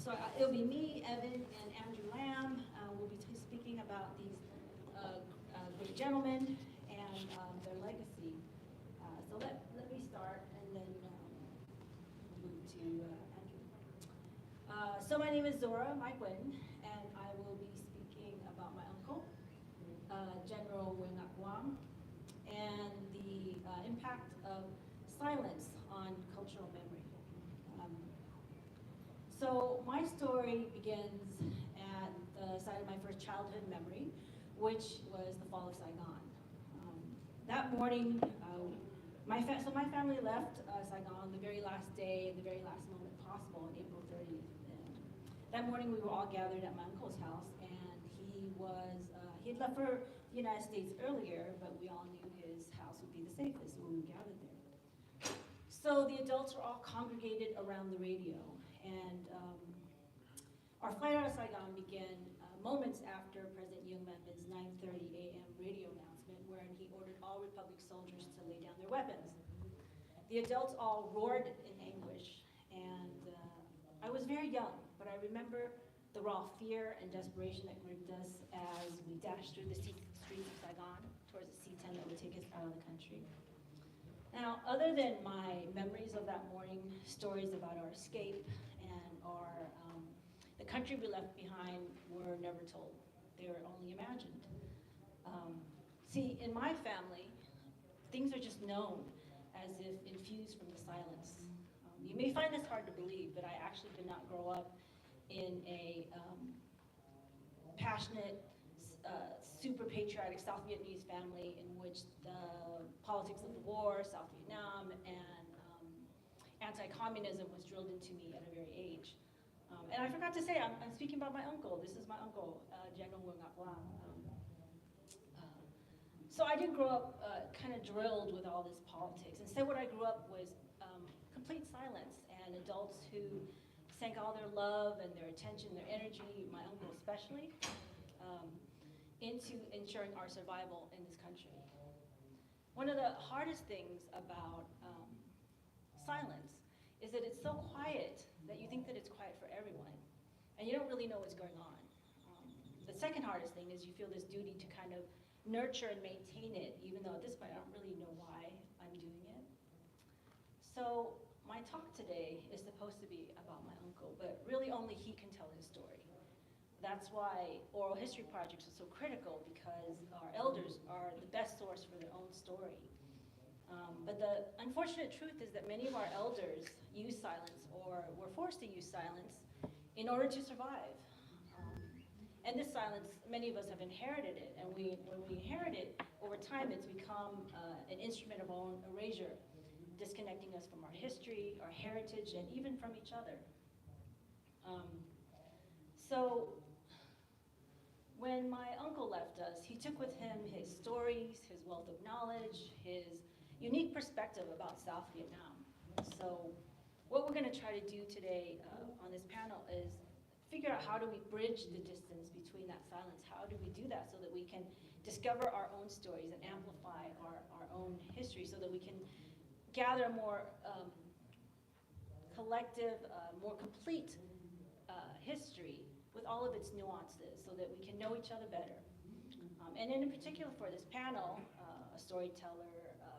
So it'll be me, Evyn, and Andrew Lamb. We'll be speaking about these great gentlemen and their legacy. So let me start and then move to Andrew. So my name is Zora, Quỳnh, and I will be speaking about my uncle, General Ngọc Cẩn, and the impact of silence on cultural memory. So my story begins at the site of my first childhood memory, which was the fall of Saigon. That morning, my family left Saigon the very last day, the very last moment possible, on April 30th. And that morning, we were all gathered at my uncle's house, and he had left for the United States earlier, but we all knew his house would be the safest when we gathered there. So the adults were all congregated around the radio, and our flight out of Saigon began moments after President Young Manmin's 9:30 a.m. radio announcement, wherein he ordered all Republic soldiers to lay down their weapons. The adults all roared in anguish, and I was very young, but I remember the raw fear and desperation that gripped us as we dashed through the streets of Saigon towards the C-10 that would take us out of the country. Now, other than my memories of that morning, stories about our escape and the country we left behind were never told. They were only imagined. See, in my family, things are just known as if infused from the silence. You may find this hard to believe, but I actually did not grow up in a passionate, super patriotic South Vietnamese family in which the politics of the war, South Vietnam, and anti-communism was drilled into me at a very age. And I forgot to say, I'm speaking about my uncle. This is my uncle, General Ngọc Cẩn. So I didn't grow up kind of drilled with all this politics. Instead, what I grew up was complete silence and adults who sank all their love and their attention, their energy, my uncle especially, into ensuring our survival in this country. One of the hardest things about silence is that it's so quiet that you think that it's quiet for everyone, and you don't really know what's going on. The second hardest thing is you feel this duty to kind of nurture and maintain it, even though at this point I don't really know why I'm doing it. So my talk today is supposed to be about my uncle, but really only he can tell his story. That's why oral history projects are so critical, because our elders are the best source for their own story. But the unfortunate truth is that many of our elders use silence, or were forced to use silence, in order to survive. And this silence, many of us have inherited it, and when we inherit it, over time it's become an instrument of our own erasure, disconnecting us from our history, our heritage, and even from each other. So when my uncle left us, he took with him his stories, his wealth of knowledge, his unique perspective about South Vietnam. So what we're going to try to do today on this panel is figure out how do we bridge the distance between that silence. How do we do that so that we can discover our own stories and amplify our own history, so that we can gather a more collective, more complete history with all of its nuances, so that we can know each other better. And in particular for this panel, a storyteller,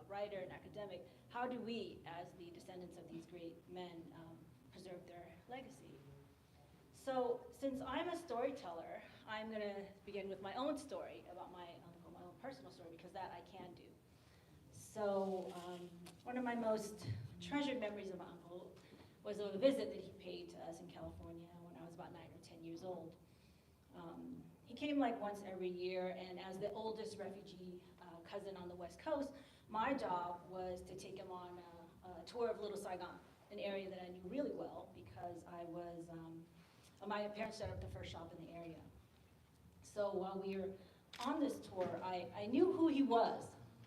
writer, and academic, how do we, as the descendants of these great men, preserve their legacy? So since I'm a storyteller, I'm going to begin with my own story about my uncle, my own personal story, because that I can do. So one of my most treasured memories of my uncle was a visit that he paid to us in California when I was about 9 or 10 years old. He came like once every year, and as the oldest refugee cousin on the West Coast, my job was to take him on a tour of Little Saigon, an area that I knew really well because I was, my parents set up the first shop in the area. So while we were on this tour, I knew who he was,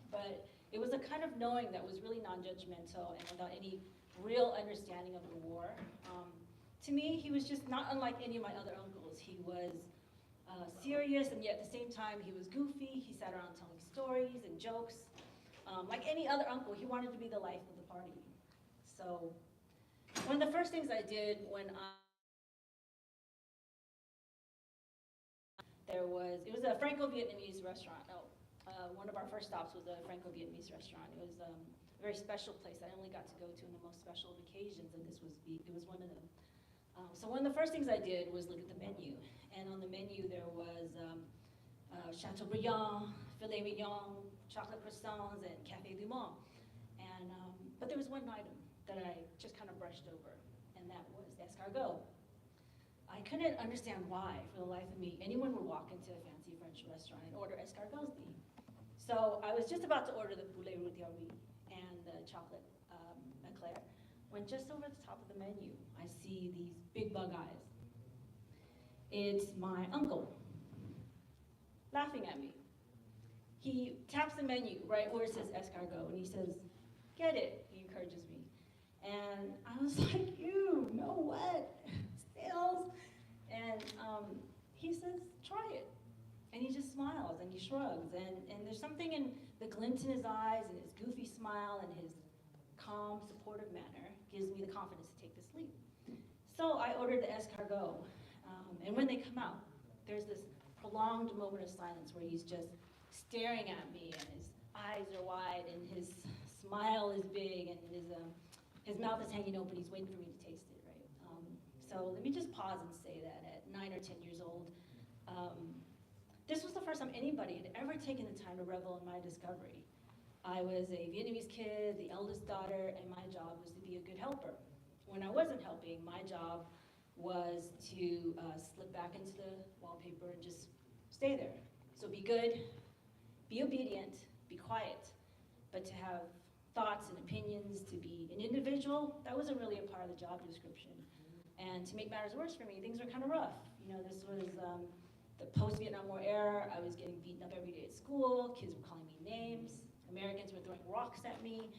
but it was a kind of knowing that was really non-judgmental and without any real understanding of the war. To me, he was just not unlike any of my other uncles. He was serious, and yet at the same time he was goofy. He sat around telling stories and jokes. Like any other uncle, he wanted to be the life of the party. So one of the first things I did when it was a Franco-Vietnamese restaurant. One of our first stops was a Franco-Vietnamese restaurant. It was a very special place I only got to go to on the most special of occasions, and it was one of them. So one of the first things I did was look at the menu, and on the menu there was Chateaubriand, filet mignon, chocolate croissants, and café du monde. And but there was one item that I just kind of brushed over, and that was escargot. I couldn't understand why, for the life of me, anyone would walk into a fancy French restaurant and order escargots. So I was just about to order the poulet rôti and the chocolate eclair, when just over the top of the menu, I see these big bug eyes. It's my uncle, laughing at me. He taps the menu right where it says escargot, and he says, "Get it," he encourages me. And I was like, "You know what? Snails." And he says, "Try it." And he just smiles and he shrugs. And there's something in the glint in his eyes and his goofy smile and his calm, supportive manner gives me the confidence to take this leap. So I ordered the escargot. And when they come out, there's this prolonged moment of silence where he's just staring at me and his eyes are wide and his smile is big and his mouth is hanging open. He's waiting for me to taste it, right? So let me just pause and say that at 9 or 10 years old, this was the first time anybody had ever taken the time to revel in my discovery. I was a Vietnamese kid, the eldest daughter, and my job was to be a good helper. When I wasn't helping, my job was to slip back into the wallpaper and just stay there. So be good, be obedient, be quiet, but to have thoughts and opinions, to be an individual, that wasn't really a part of the job description. And to make matters worse for me, things were kind of rough. You know, this was the post-Vietnam War era. I was getting beaten up every day at school. Kids were calling me names. Americans were throwing rocks at me.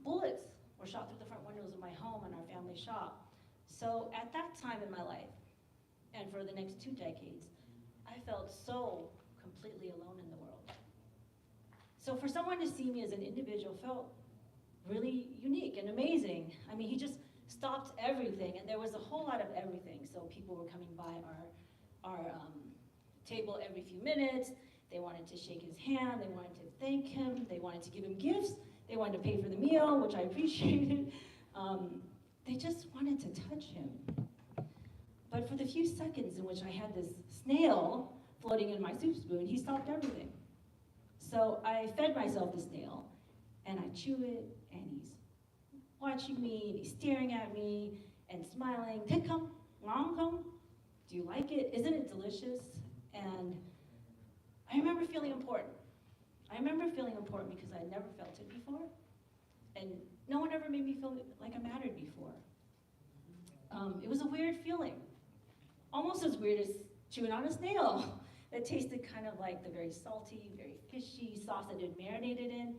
Bullets were shot through the front windows of my home and our family shop. So at that time in my life, and for the next 2 decades, I felt so completely alone in the world. So for someone to see me as an individual felt really unique and amazing. I mean, he just stopped everything, and there was a whole lot of everything. So people were coming by our table every few minutes. They wanted to shake his hand, they wanted to thank him, they wanted to give him gifts, they wanted to pay for the meal, which I appreciated. They just wanted to touch him. But for the few seconds in which I had this snail floating in my soup spoon, he stopped everything. So I fed myself the snail, and I chew it, and he's watching me, and he's staring at me, and smiling. Thích không? Ngon không? Do you like it? Isn't it delicious? And I remember feeling important. I remember feeling important because I had never felt it before. And no one ever made me feel like I mattered before. It was a weird feeling. Almost as weird as chewing on a snail that tasted kind of like the very salty, very fishy sauce that it had marinated in.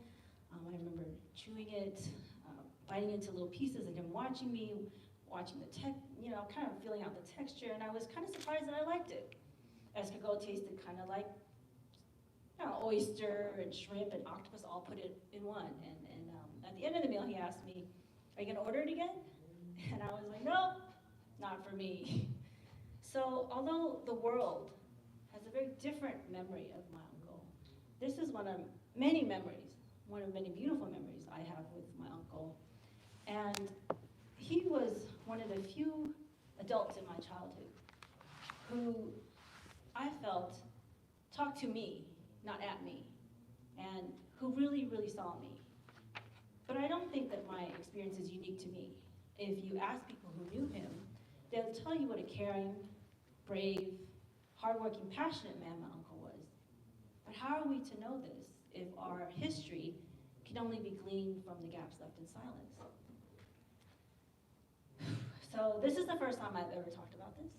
I remember chewing it, biting into little pieces and him watching me, watching the kind of feeling out the texture, and I was kind of surprised that I liked it. Escargot tasted kind of like oyster and shrimp and octopus all put it in one. And at the end of the meal, he asked me, "Are you gonna order it again?" And I was like, "No, not for me." So although the world has a very different memory of my uncle, this is one of many memories, one of many beautiful memories I have with my uncle. And he was one of the few adults in my childhood who I felt talked to me, not at me, and who really, really saw me. But I don't think that my experience is unique to me. If you ask people who knew him, they'll tell you what a caring, brave, hardworking, passionate man my uncle was. But how are we to know this if our history can only be gleaned from the gaps left in silence? So this is the first time I've ever talked about this.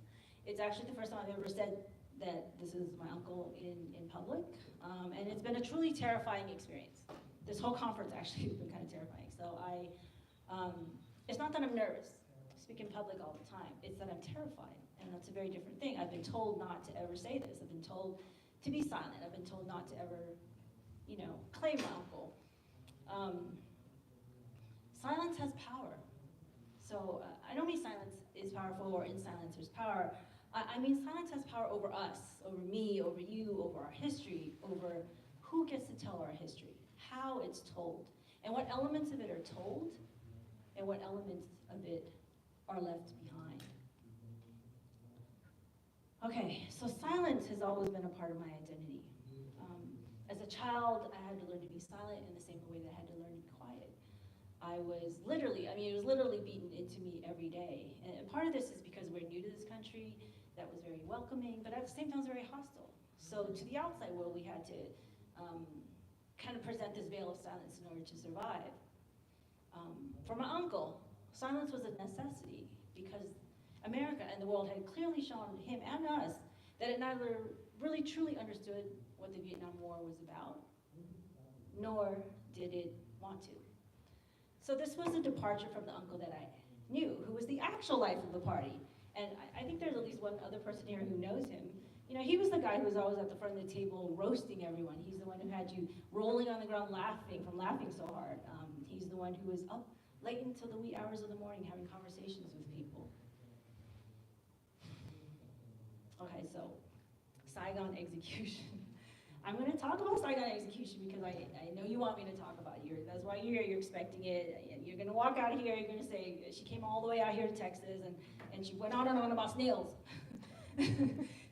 It's actually the first time I've ever said that this is my uncle in public. And it's been a truly terrifying experience. This whole conference actually has been kind of terrifying. So it's not that I'm nervous. I speak in public all the time. It's that I'm terrified, and that's a very different thing. I've been told not to ever say this. I've been told to be silent. I've been told not to ever, claim my uncle. Silence has power. So I don't mean silence is powerful or in silence there's power. I mean, silence has power over us, over me, over you, over our history, over who gets to tell our history, how it's told, and what elements of it are told, and what elements of it are left behind. Okay, so silence has always been a part of my identity. As a child, I had to learn to be silent in the same way that I had to learn to be quiet. I was literally, it was literally beaten into me every day. And part of this is because we're new to this country that was very welcoming, but at the same time it was very hostile. So to the outside world, we had to kind of present this veil of silence in order to survive. For my uncle, silence was a necessity because America and the world had clearly shown him and us that it neither really truly understood what the Vietnam War was about, nor did it want to. So this was a departure from the uncle that I knew, who was the actual life of the party. And I think there's at least one other person here who knows him. You know, he was the guy who was always at the front of the table roasting everyone. He's the one who had you rolling on the ground laughing from laughing so hard. He's the one who was up late until the wee hours of the morning having conversations with people. Okay, so Saigon execution. I'm going to talk about Saigon execution because I know you want me to talk about it. That's why you're here, you're expecting it. You're going to walk out here, you're going to say, she came all the way out here to Texas and she went on and on about snails.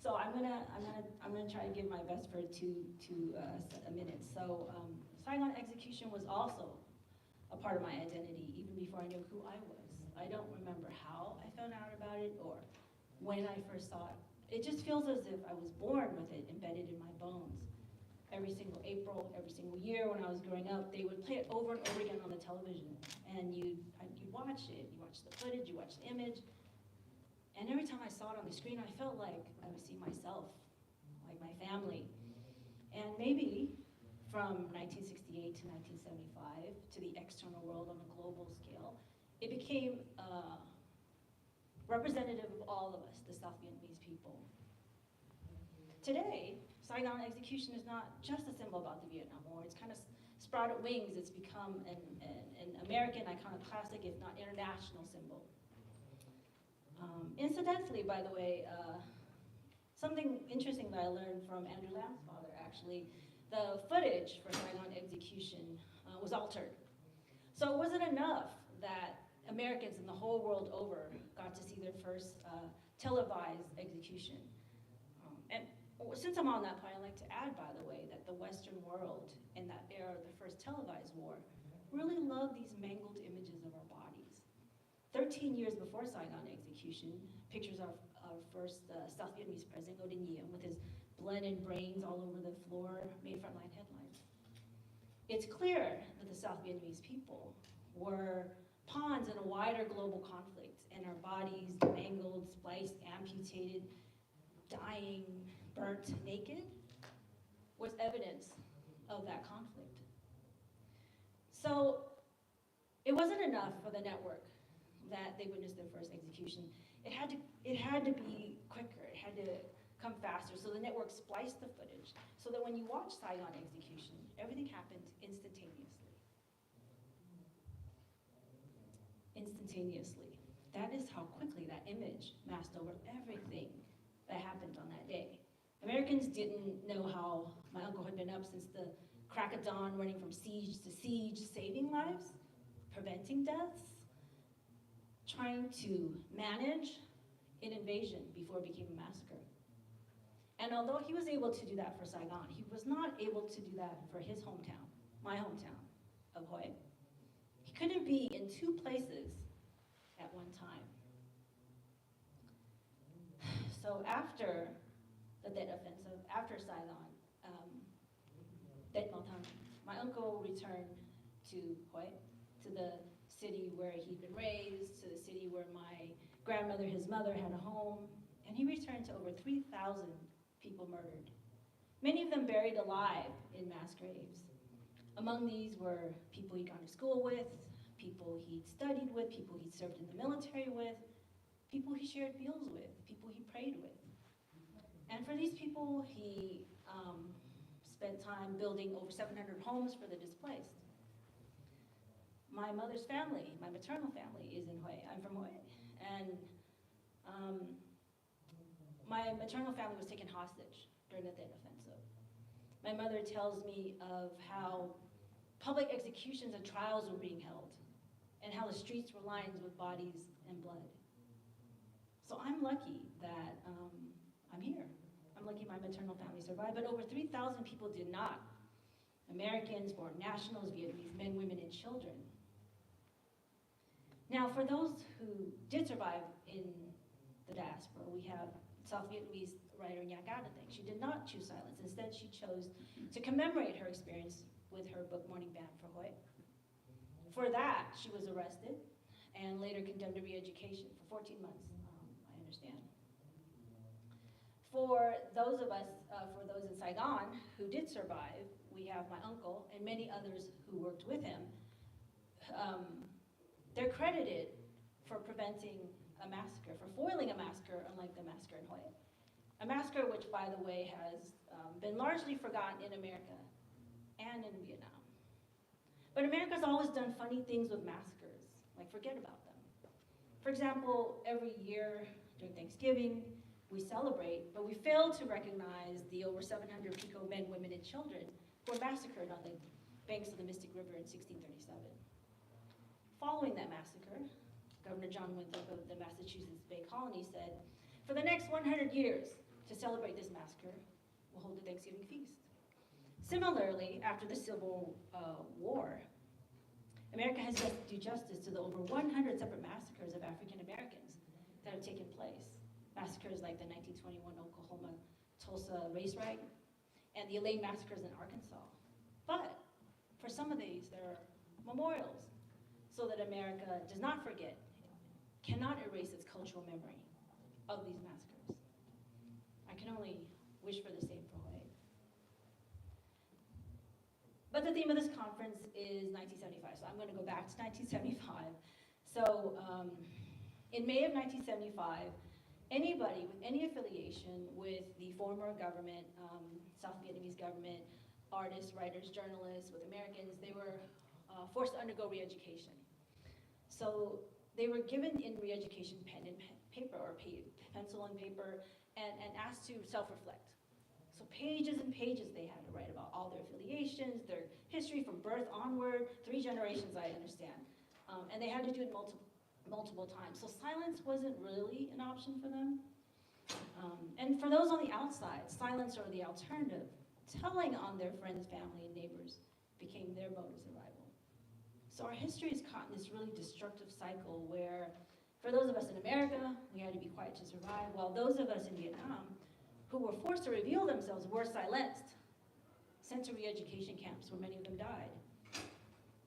So I'm gonna try to give my best for two minutes. So Saigon execution was also a part of my identity even before I knew who I was. I don't remember how I found out about it or when I first saw it. It just feels as if I was born with it embedded in my bones. Every single April, every single year when I was growing up, they would play it over and over again on the television. And you'd watch it, you watch the footage, you watch the image. And every time I saw it on the screen, I felt like I would see myself, like my family. And maybe from 1968 to 1975 to the external world on a global scale, it became representative of all of us, the South Vietnamese people. Today, Saigon execution is not just a symbol about the Vietnam War. It's kind of sprouted wings. It's become an American iconoclastic, if not international symbol. Incidentally, by the way, something interesting that I learned from Andrew Lam's father, actually, the footage for Saigon execution was altered. So it wasn't enough that Americans in the whole world over got to see their first televised execution. And since I'm on that point, I'd like to add, by the way, that the Western world in that era of the first televised war really loved these mangled images of our bodies. 13 years before Saigon execution, pictures of our first South Vietnamese president, Ngo Dinh Diem, with his blood and brains all over the floor, made frontline headlines. It's clear that the South Vietnamese people were pawns in a wider global conflict, and our bodies mangled, spliced, amputated, dying, burnt, naked, was evidence of that conflict. So it wasn't enough for the network that they witnessed their first execution. It had to be quicker, it had to come faster, so the network spliced the footage so that when you watch Saigon execution, everything happened instantaneously. Instantaneously. That is how quickly that image masked over everything that happened on that day. Americans didn't know how my uncle had been up since the crack of dawn, running from siege to siege, saving lives, preventing deaths, trying to manage an invasion before it became a massacre. And although he was able to do that for Saigon, he was not able to do that for his hometown, my hometown of Hue. He couldn't be in two places at one time. So after the Tet Offensive, after Saigon, my uncle returned to Hue, to the city where he'd been raised, to the city where my grandmother, his mother, had a home, and he returned to over 3,000 people murdered. Many of them buried alive in mass graves. Among these were people he'd gone to school with, people he'd studied with, people he'd served in the military with, people he shared meals with, people he prayed with. And for these people, he spent time building over 700 homes for the displaced. My mother's family, my maternal family, is in Hue. I'm from Hue. And my maternal family was taken hostage during the Tet Offensive. My mother tells me of how public executions and trials were being held, and how the streets were lined with bodies and blood. So I'm lucky that I'm here. I'm lucky my maternal family survived, but over 3,000 people did not. Americans, foreign nationals, Vietnamese men, women, and children. Now, for those who did survive in the diaspora, we have South Vietnamese writer Nhạc Ada. She did not choose silence. Instead, she chose to commemorate her experience with her book, Morning Ban for Hoi. For that, she was arrested and later condemned to re-education for 14 months, I understand. For those of us, for those in Saigon who did survive, we have my uncle and many others who worked with him. They're credited for preventing a massacre, for foiling a massacre unlike the massacre in Hoi. A massacre which, by the way, has been largely forgotten in America and in Vietnam. But America's always done funny things with massacres, like forget about them. For example, every year during Thanksgiving, we celebrate, but we fail to recognize the over 700 Pico men, women, and children who were massacred on the banks of the Mystic River in 1637. Following that massacre, Governor John Winthrop of the Massachusetts Bay Colony said, for the next 100 years, to celebrate this massacre, we'll hold a Thanksgiving feast. Similarly, after the Civil War, America has yet to do justice to the over 100 separate massacres of African Americans that have taken place. Massacres like the 1921 Oklahoma Tulsa race riot and the Elaine massacres in Arkansas. But for some of these, there are memorials so that America does not forget, cannot erase its cultural memory of these massacres. I can only wish for the same for Hawaii. But the theme of this conference is 1975, so I'm going to go back to 1975. So in May of 1975, anybody with any affiliation with the former government, South Vietnamese government, artists, writers, journalists, with Americans, they were forced to undergo re-education. So they were given in re-education pen and paper, or pencil and paper, and asked to self-reflect. So pages and pages they had to write about all their affiliations, their history from birth onward, 3 generations, I understand. And they had to do it multiple times. So silence wasn't really an option for them. And for those on the outside, silence or the alternative, telling on their friends, family, and neighbors became their mode of survival. So our history is caught in this really destructive cycle where, for those of us in America, we had to be quiet to survive, while those of us in Vietnam who were forced to reveal themselves were silenced, sent to re-education camps where many of them died.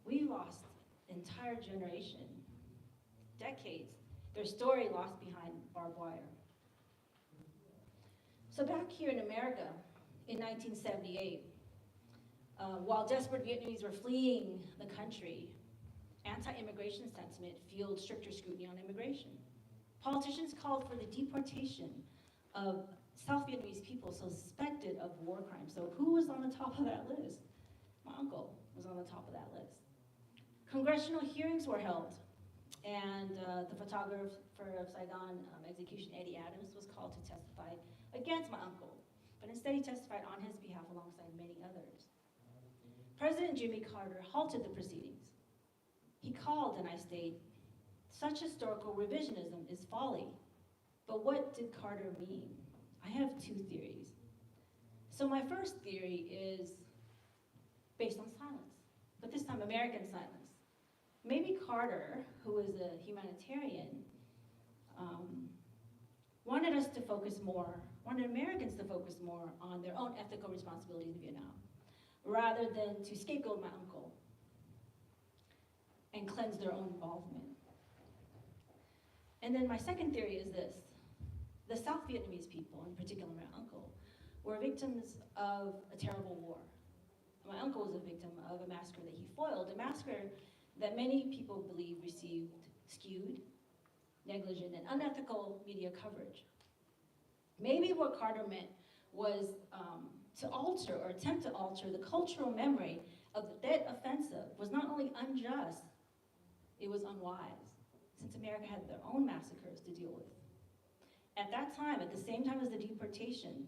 We lost an entire generation, decades, their story lost behind barbed wire. So back here in America, in 1978, while desperate Vietnamese were fleeing the country, anti-immigration sentiment fueled stricter scrutiny on immigration. Politicians called for the deportation of South Vietnamese people suspected of war crimes. So who was on the top of that list? My uncle was on the top of that list. Congressional hearings were held, and the photographer of Saigon execution, Eddie Adams, was called to testify against my uncle, but instead he testified on his behalf alongside many others. President Jimmy Carter halted the proceedings. He called, and I state, such historical revisionism is folly. But what did Carter mean? I have 2 theories. So my first theory is based on silence, but this time American silence. Maybe Carter, who is a humanitarian, wanted Americans to focus more on their own ethical responsibilities in Vietnam, rather than to scapegoat my uncle and cleanse their own involvement. And then my second theory is this. The South Vietnamese people, in particular my uncle, were victims of a terrible war. My uncle was a victim of a massacre that he foiled, a massacre that many people believe received skewed, negligent, and unethical media coverage. Maybe what Carter meant was to alter or attempt to alter the cultural memory of the Tet Offensive was not only unjust, it was unwise, since America had their own massacres to deal with. At that time, at the same time as the deportation,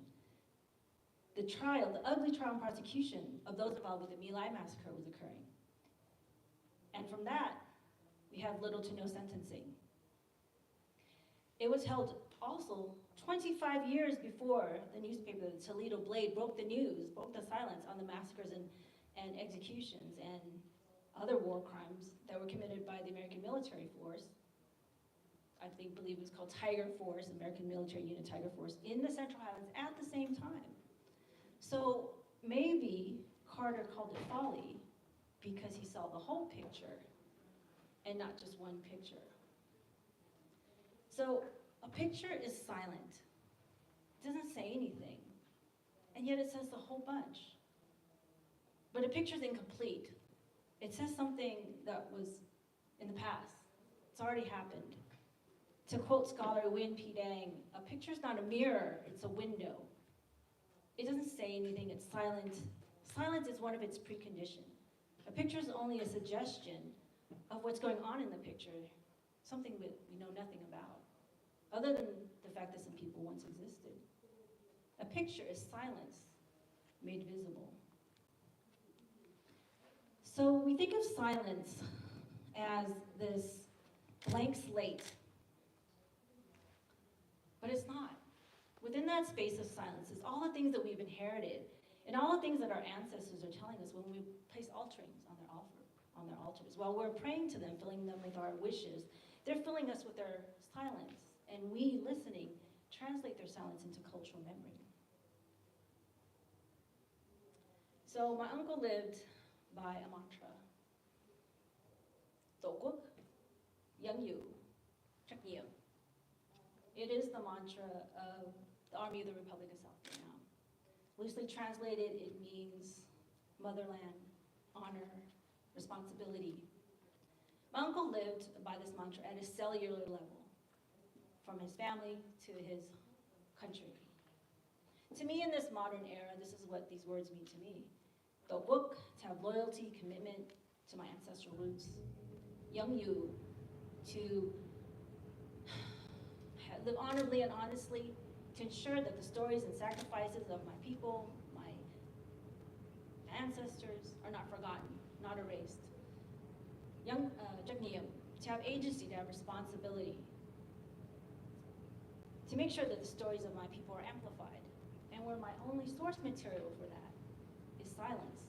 the trial, the ugly trial and prosecution of those involved with the My Lai massacre was occurring. And from that, we have little to no sentencing. It was held also 25 years before the newspaper, the Toledo Blade, broke the news, broke the silence on the massacres and executions and other war crimes that were committed by the American military force. I believe it was called Tiger Force, American Military Unit Tiger Force, in the Central Highlands at the same time. So maybe Carter called it folly because he saw the whole picture and not just one picture. So a picture is silent. It doesn't say anything, and yet it says a whole bunch. But a picture is incomplete. It says something that was in the past. It's already happened. To quote scholar Nguyen P. Dang, a picture is not a mirror, it's a window. It doesn't say anything, it's silent. Silence is one of its preconditions. A picture is only a suggestion of what's going on in the picture, something that we know nothing about, other than the fact that some people once existed. A picture is silence made visible. So we think of silence as this blank slate, but it's not. Within that space of silence is all the things that we've inherited and all the things that our ancestors are telling us when we place altarings on their altars. While we're praying to them, filling them with our wishes, they're filling us with their silence, and we, listening, translate their silence into cultural memory. So my uncle lived by a mantra. Tổ quốc, dân chủ, trách nhiệm. It is the mantra of the Army of the Republic of South Vietnam. Loosely translated, it means motherland, honor, responsibility. My uncle lived by this mantra at a cellular level, from his family to his country. To me, in this modern era, this is what these words mean to me. Tổ quốc, to have loyalty, commitment to my ancestral roots. Young you, to live honorably and honestly, to ensure that the stories and sacrifices of my people, my ancestors, are not forgotten, not erased. Young trách nhiệm, to have agency, to have responsibility, to make sure that the stories of my people are amplified, and where my only source material for that is silence.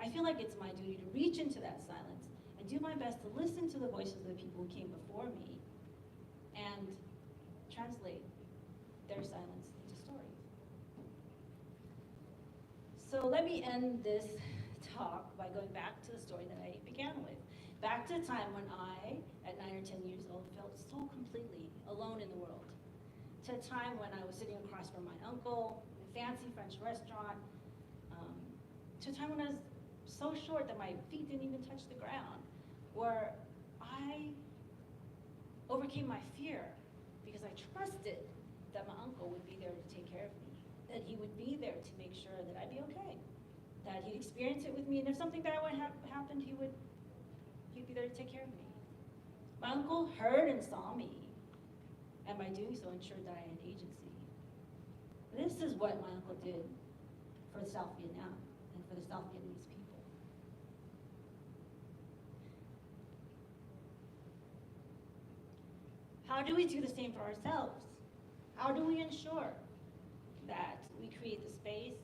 I feel like it's my duty to reach into that silence and do my best to listen to the voices of the people who came before me and translate their silence into stories. So let me end this talk by going back to the story that I began with. Back to a time when I, at 9 or 10 years old, felt so completely alone in the world. To a time when I was sitting across from my uncle in a fancy French restaurant. To a time when I was so short that my feet didn't even touch the ground. Where I overcame my fear because I trusted that my uncle would be there to take care of me, that he would be there to make sure that I'd be okay, that he'd experience it with me, and if something bad happened, he'd be there to take care of me. My uncle heard and saw me, and by doing so ensured that I had agency. This is what my uncle did for South Vietnam and for the South Vietnamese people. How do we do the same for ourselves? How do we ensure that we create the space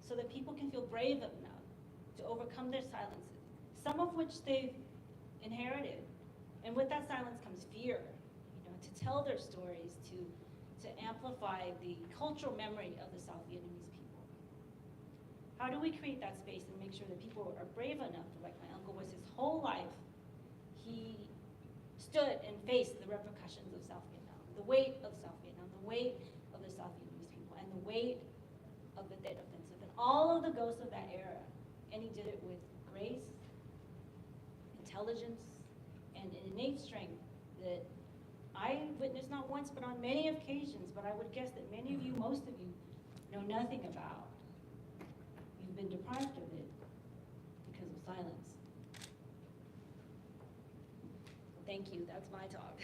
so that people can feel brave enough to overcome their silences, some of which they've inherited? And with that silence comes fear, to tell their stories, to amplify the cultural memory of the South Vietnamese people. How do we create that space and make sure that people are brave enough, like my uncle was his whole life, he stood and faced the repercussions of South Vietnam, the weight of South Vietnam, the weight of the South Vietnamese people, and the weight of the Tet Offensive, and all of the ghosts of that era. And he did it with grace, intelligence, and an innate strength that I witnessed not once, but on many occasions, but I would guess that many of you, most of you, know nothing about. You've been deprived of it because of silence. Thank you, that's my talk.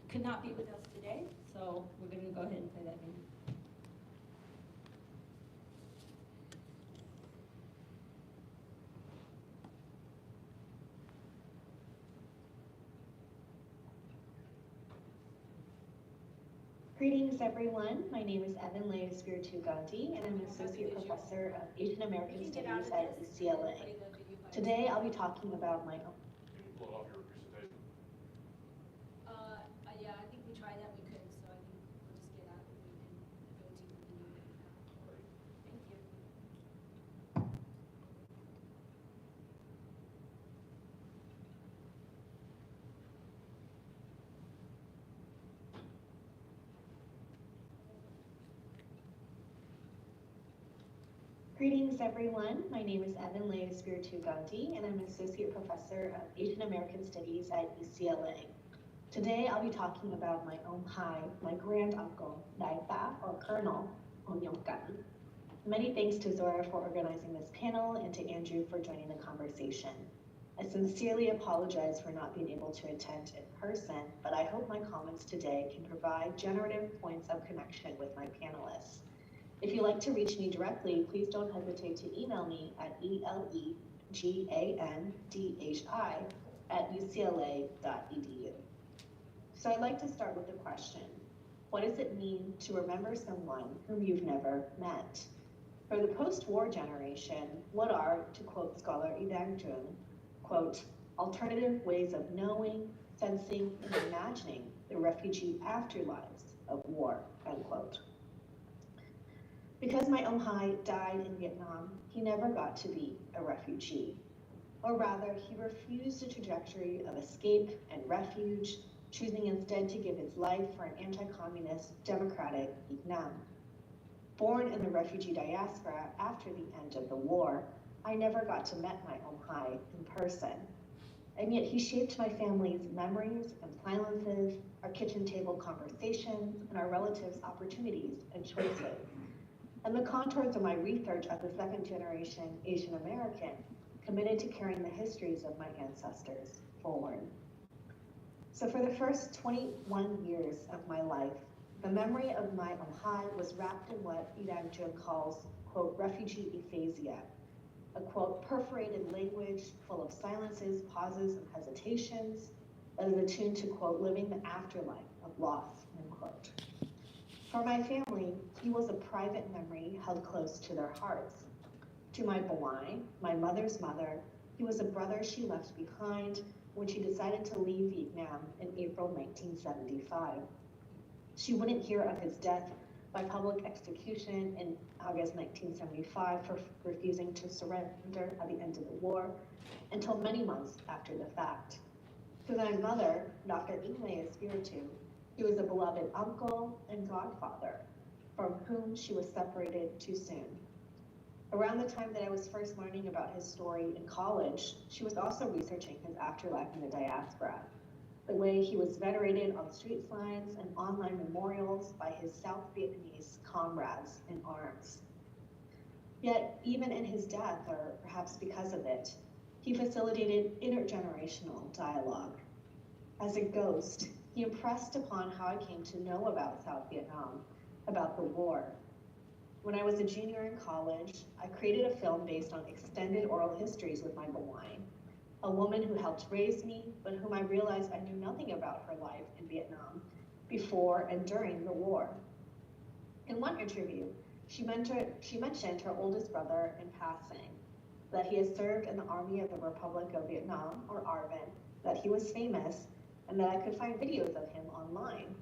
could not be with us today, so we're going to go ahead and play that video. Greetings everyone, my name is Evyn Espiritu Gandhi and I'm an Associate Professor of Asian American Studies at UCLA. Today I'll be talking about my own. Pull off your presentation. Yeah, I think we tried that, we couldn't, so I think we'll just get out and we can go to the video now. Thank you. Greetings everyone, my name is Evyn Espiritu Gandhi and I'm an Associate Professor of Asian American Studies at UCLA. Today I'll be talking about my own my grand uncle, Daita or Colonel Hồ Ngọc Cẩn. Many thanks to Zora for organizing this panel and to Andrew for joining the conversation. I sincerely apologize for not being able to attend in person, but I hope my comments today can provide generative points of connection with my panelists. If you'd like to reach me directly, please don't hesitate to email me at elegandhi@ucla.edu. So I'd like to start with the question, what does it mean to remember someone whom you've never met? For the post-war generation, what are, to quote scholar Evyn, quote, alternative ways of knowing, sensing, and imagining the refugee afterlives of war, unquote. Because my Omhai died in Vietnam, he never got to be a refugee. Or rather, he refused a trajectory of escape and refuge, choosing instead to give his life for an anti-communist democratic Vietnam. Born in the refugee diaspora after the end of the war, I never got to meet my Omhai in person. And yet he shaped my family's memories and silences, our kitchen table conversations, and our relatives' opportunities and choices. And the contours of my research as a second-generation Asian American, committed to carrying the histories of my ancestors forward. So for the first 21 years of my life, the memory of my Omhai was wrapped in what Evyn calls, quote, refugee aphasia, a, quote, perforated language full of silences, pauses, and hesitations that is attuned to, quote, living the afterlife of loss, end quote. For my family, he was a private memory held close to their hearts. To my Bawai, my mother's mother, he was a brother she left behind when she decided to leave Vietnam in April 1975. She wouldn't hear of his death by public execution in August 1975 for refusing to surrender at the end of the war until many months after the fact. To my mother, Dr. Espiritu, he was a beloved uncle and godfather, from whom she was separated too soon. Around the time that I was first learning about his story in college, she was also researching his afterlife in the diaspora, the way he was venerated on street signs and online memorials by his South Vietnamese comrades in arms. Yet, even in his death, or perhaps because of it, he facilitated intergenerational dialogue. As a ghost, he impressed upon how I came to know about South Vietnam, about the war. When I was a junior in college, I created a film based on extended oral histories with my Bawai, a woman who helped raise me, but whom I realized I knew nothing about her life in Vietnam before and during the war. In one interview, she mentioned her oldest brother in passing, that he had served in the Army of the Republic of Vietnam, or ARVN, that he was famous, and that I could find videos of him online.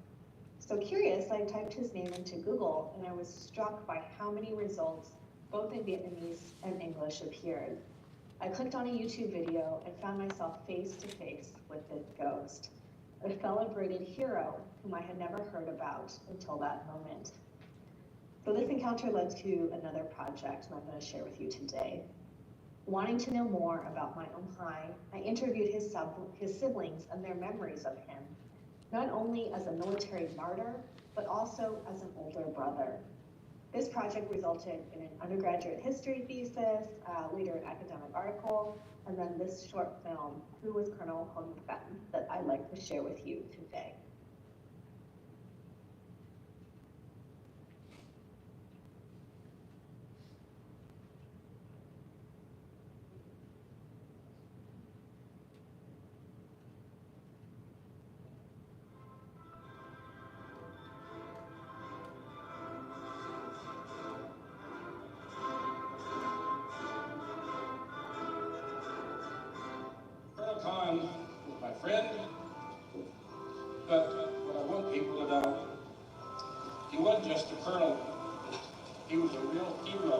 So curious, I typed his name into Google, and I was struck by how many results, both in Vietnamese and English, appeared. I clicked on a YouTube video and found myself face to face with this ghost, a celebrated hero whom I had never heard about until that moment. So this encounter led to another project that I'm going to share with you today. Wanting to know more about my Omhai, I interviewed his siblings and their memories of him, not only as a military martyr, but also as an older brother. This project resulted in an undergraduate history thesis, later an academic article, and then this short film, Who Was Colonel Hồ Ngọc Cẩn, that I'd like to share with you today. Was my friend, but what I want people to know, he wasn't just a colonel, he was a real hero.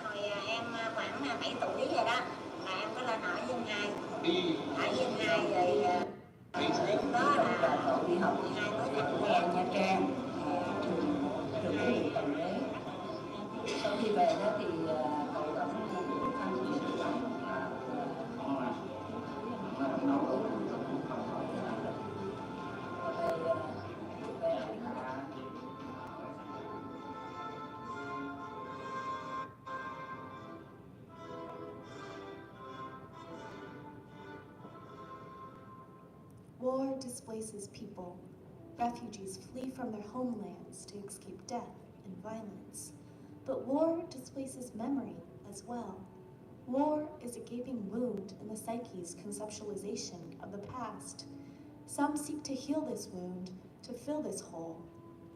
Hồi em khoảng 7 tuổi rồi đó, là em có lên hỏi dân 2. Hỏi dân 2 rồi lúc đó là cậu đi học 12 tới thành phố Nha Trang, trường huấn luyện tầng đế. Sau khi về đó thì cậu đã tham dự War displaces people. Refugees flee from their homelands to escape death and violence. But war displaces memory as well. War is a gaping wound in the psyche's conceptualization of the past. Some seek to heal this wound, to fill this hole.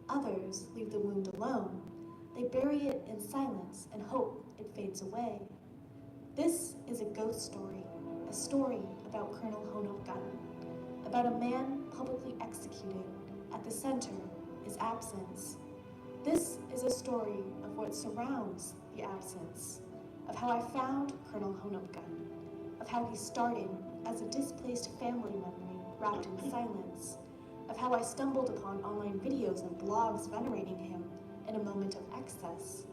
Others leave the wound alone. They bury it in silence and hope it fades away. This is a ghost story, a story about Colonel Hồ Ngọc Cẩn, about a man publicly executed. At the center is absence. This is a story of what surrounds the absence, of how I found Colonel Hồ Ngọc Cẩn, of how he started as a displaced family memory wrapped in silence, of how I stumbled upon online videos and blogs venerating him in a moment of excess,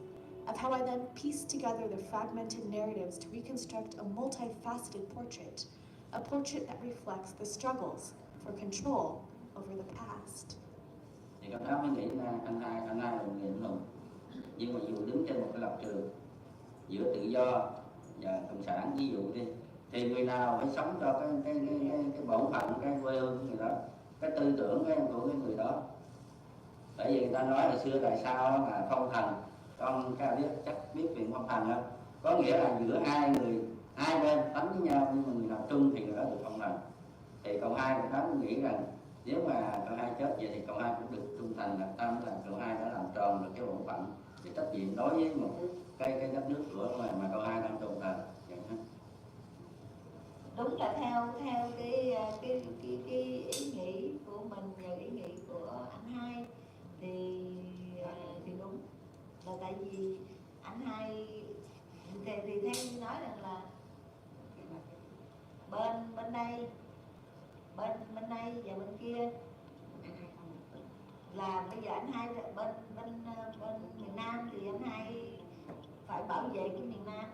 of how I then pieced together the fragmented narratives to reconstruct a multifaceted portrait, a portrait that reflects the struggles for control over the past. Thì các bác mới nghĩ là anh hai là người anh hùng, nhưng mà dù đứng trên một cái lập trường giữa tự do và cộng sản ví dụ đi, thì người nào phải sống cho cái bổn phận, cái quê hương của người đó, cái tư tưởng của cái người đó. Bởi vì người ta nói hồi xưa tại sao mà phong thần, con các biết chắc biết chuyện phong thần không? Có nghĩa là giữa hai bên đánh với nhau, nhưng mà người nào trung thì người đó được phong thần. Thì cậu hai cũng đó nghĩ rằng nếu mà cậu hai chết vậy thì cậu hai cũng được trung thành lập tâm, là cậu hai đã làm tròn được cái bổn phận, thì trách nhiệm đối với một cái đất nước của mà cậu hai đang trung thành. Đúng là theo cái ý nghĩ của mình và ý nghĩ của anh hai thì đúng là tại vì anh hai thì theo như nói rằng là bên đây và bên kia là bây giờ anh hai bên miền Nam thì anh hai phải bảo vệ cái miền Nam,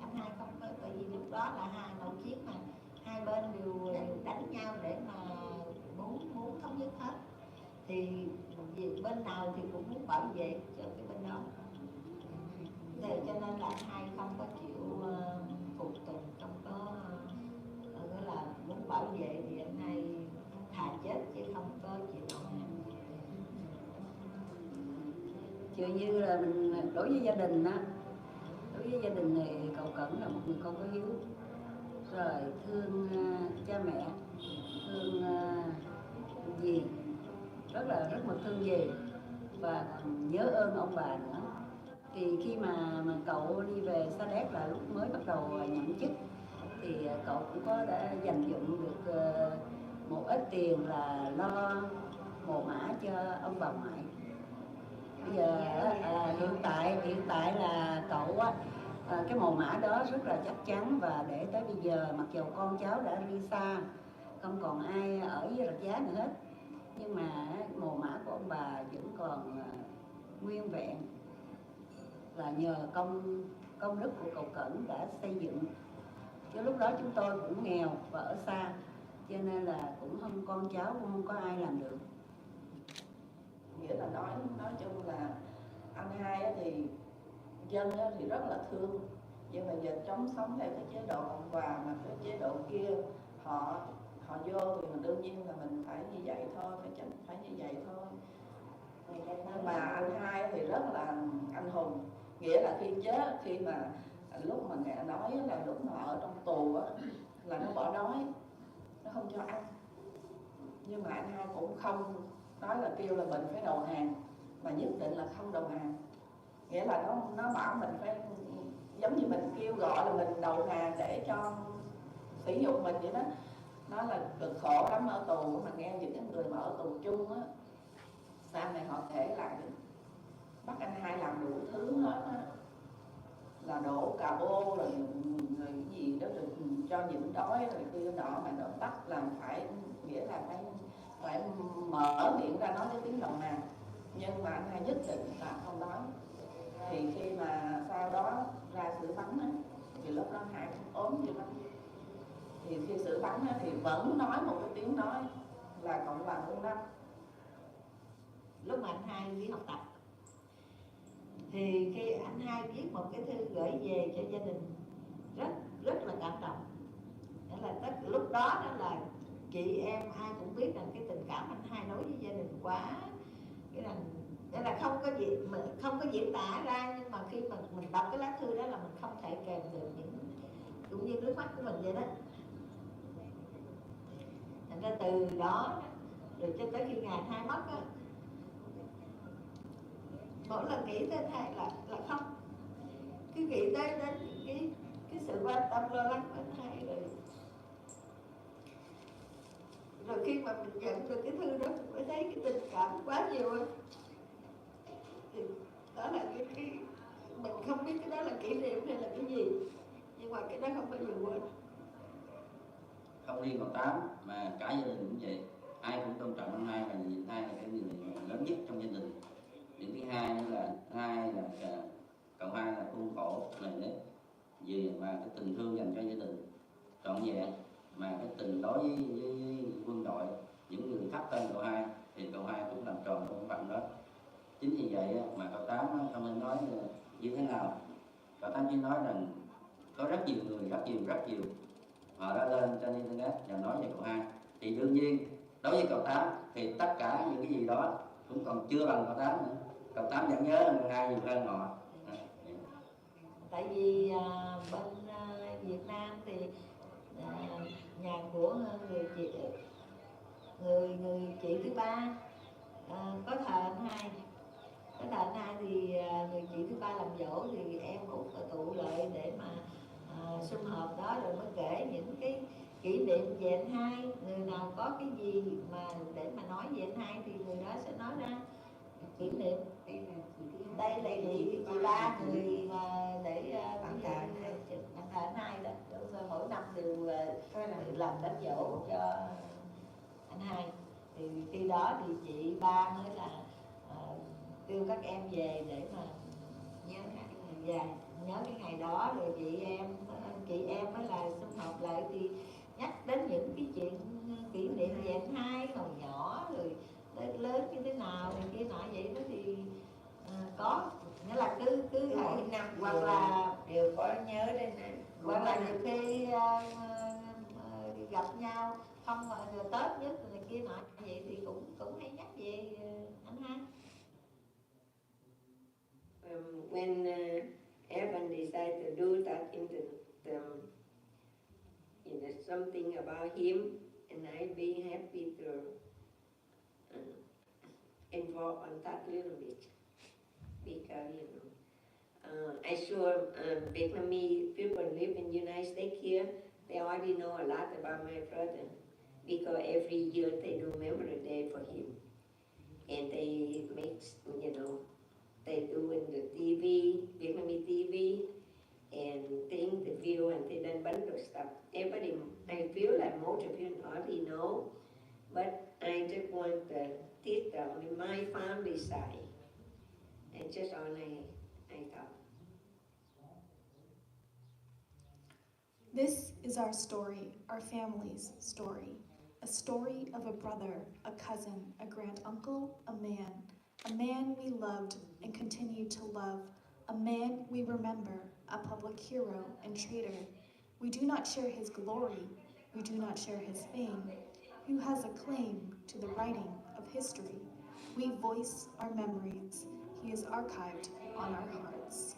anh hai không có, tại vì lúc đó là hai nội chiến mà hai bên đều đánh nhau để mà muốn thống nhất hết, thì bên nào thì cũng muốn bảo vệ cho cái bên đó, thì cho nên là anh hai không có chịu phục tùng, không có gọi là muốn bảo vệ thì anh hai thà chết chứ không có chịu đầu hàng. Dường như là mình đối với gia đình á, đối với gia đình này cậu Cẩn là một người con có hiếu, rồi thương cha mẹ, thương dì, rất mực thương dì và nhớ ơn ông bà nữa. Thì khi mà cậu đi về Sa Đéc là lúc mới bắt đầu nhận chức, thì cậu cũng có đã dành dụm được một ít tiền là lo mồ mã cho ông bà ngoại. Bây giờ hiện tại là cậu á, cái mồ mã đó rất là chắc chắn, và để tới bây giờ mặc dù con cháu đã đi xa, không còn ai ở với Rạch Giá nữa hết, nhưng mà mồ mã của ông bà vẫn còn nguyên vẹn, là nhờ công đức của cậu Cẩn đã xây dựng. Chứ lúc đó chúng tôi cũng nghèo và ở xa, cho nên là cũng con cháu cũng không có ai làm được. Nghĩa là nói chung là anh hai thì dân thì rất là thương, nhưng mà giờ chống sống theo cái chế độ cộng hòa, mà cái chế độ kia họ vô thì đương nhiên là mình phải như vậy thôi, phải như vậy thôi. Nhưng mà anh hai thì rất là anh hùng, nghĩa là khi chết, khi mà lúc mà mẹ nói là lúc mà ở trong tù á, là nó bỏ đói, nó không cho ăn, nhưng mà anh hai cũng không nói là kêu là mình phải đầu hàng, mà nhất định là không đầu hàng. Nghĩa là nó bảo mình phải giống như mình kêu gọi là mình đầu hàng để cho sử dụng mình vậy đó. Nó là cực khổ lắm ở tù, mà nghe những cái người mà ở tù chung á, sau này họ kể lại bắt anh hai làm đủ thứ hết á, là đổ cà bô rồi cái gì đó, rồi cho nhịn đói rồi kia nọ, mà nó bắt làm phải, nghĩa là phải mở miệng ra nói cái tiếng đồng nào, nhưng mà anh hai nhất định là không nói. Thì khi mà sau đó ra xử bắn á, thì lúc đó hai cũng ốm dữ lắm, thì khi xử bắn á, thì vẫn nói một cái tiếng nói là Cộng hòa Quân Lâm. Lúc mà anh hai đi học tập thì khi anh hai viết một cái thư gửi về cho gia đình rất là cảm động. Đó là lúc đó là chị em ai cũng biết rằng cái tình cảm anh hai đối với gia đình quá, cái là không có diễn tả ra, nhưng mà khi mà mình đọc cái lá thư đó là mình không thể kèm được những cũng như nước mắt của mình vậy đó. Thành ra từ đó rồi cho tới khi ngày anh hai mất á, mỗi lần nghĩ tới anh hai là không, cứ nghĩ tới đến cái sự quan tâm lo lắng của anh hai, rồi khi mà mình nhận được cái thư đó mình mới thấy cái tình cảm quá nhiều ấy. Thì đó là cái mình không biết cái đó là kỷ niệm hay là cái gì, nhưng mà cái đó không bao giờ quên. Không riêng cậu Tám mà cả gia đình cũng vậy, ai cũng tôn trọng anh hai, là vì anh hai là cái người lớn nhất trong gia đình. Điểm thứ hai nữa là cậu hai là khuôn khổ này đấy, vì mà cái tình thương dành cho gia đình trọn vẹn, mà cái tình đối với quân đội, những người thấp hơn cậu hai thì cậu hai cũng làm tròn bổn phận đó. Chính vì vậy mà cậu Tám không nên nói như thế nào, cậu Tám chỉ nói rằng có rất nhiều người, rất nhiều họ đã lên trên internet và nói về cậu hai, thì đương nhiên đối với cậu Tám thì tất cả những cái gì đó cũng còn chưa bằng cậu Tám nữa. Cậu Tám vẫn nhớ cậu hai nhiều hơn họ. Tại vì bên Việt Nam thì nhà của người chị thứ ba có thờ anh hai. Có thờ anh hai thì người chị thứ ba làm dỗ thì em cũng tụ lại để mà sum họp đó, rồi mới kể những cái kỷ niệm về anh hai. Người nào có cái gì mà để mà nói về anh hai thì người đó sẽ nói ra kỷ niệm. Đây là chị ba người mà để bạn thờ anh hai đó, mỗi năm đều làm đám dỗ cho anh hai. Thì khi đó thì chị ba mới là kêu các em về để mà nhớ cái ngày đó, rồi chị em mới là sum họp lại thì nhắc đến những cái chuyện kỷ niệm về anh hai hồi nhỏ, rồi lớn như thế nào này kia nọ vậy đó. Thì có nghĩa là cứ mỗi năm hoặc là đều có nhớ đây này, hoặc là nhiều khi gặp nhau không rồi Tết nhất này kia nọ vậy thì cũng hay nhắc về anh hai. When Evyn decided to do that into something about him, and I'd be happy to involve on that a little bit, because I sure Vietnamese people live in the United States here, they already know a lot about my brother, because every year they do Memory Day for him, and they make, they do in the TV, Vietnamese TV, and they interview and they done bunch of stuff. Everybody, I feel like most of you already know, but I just want to teach them in my family side. And just all I thought. This is our story, our family's story. A story of a brother, a cousin, a grand uncle, a man, a man we loved and continue to love, a man we remember, a public hero and traitor. We do not share his glory, we do not share his fame, who has a claim to the writing of history. We voice our memories, he is archived on our hearts.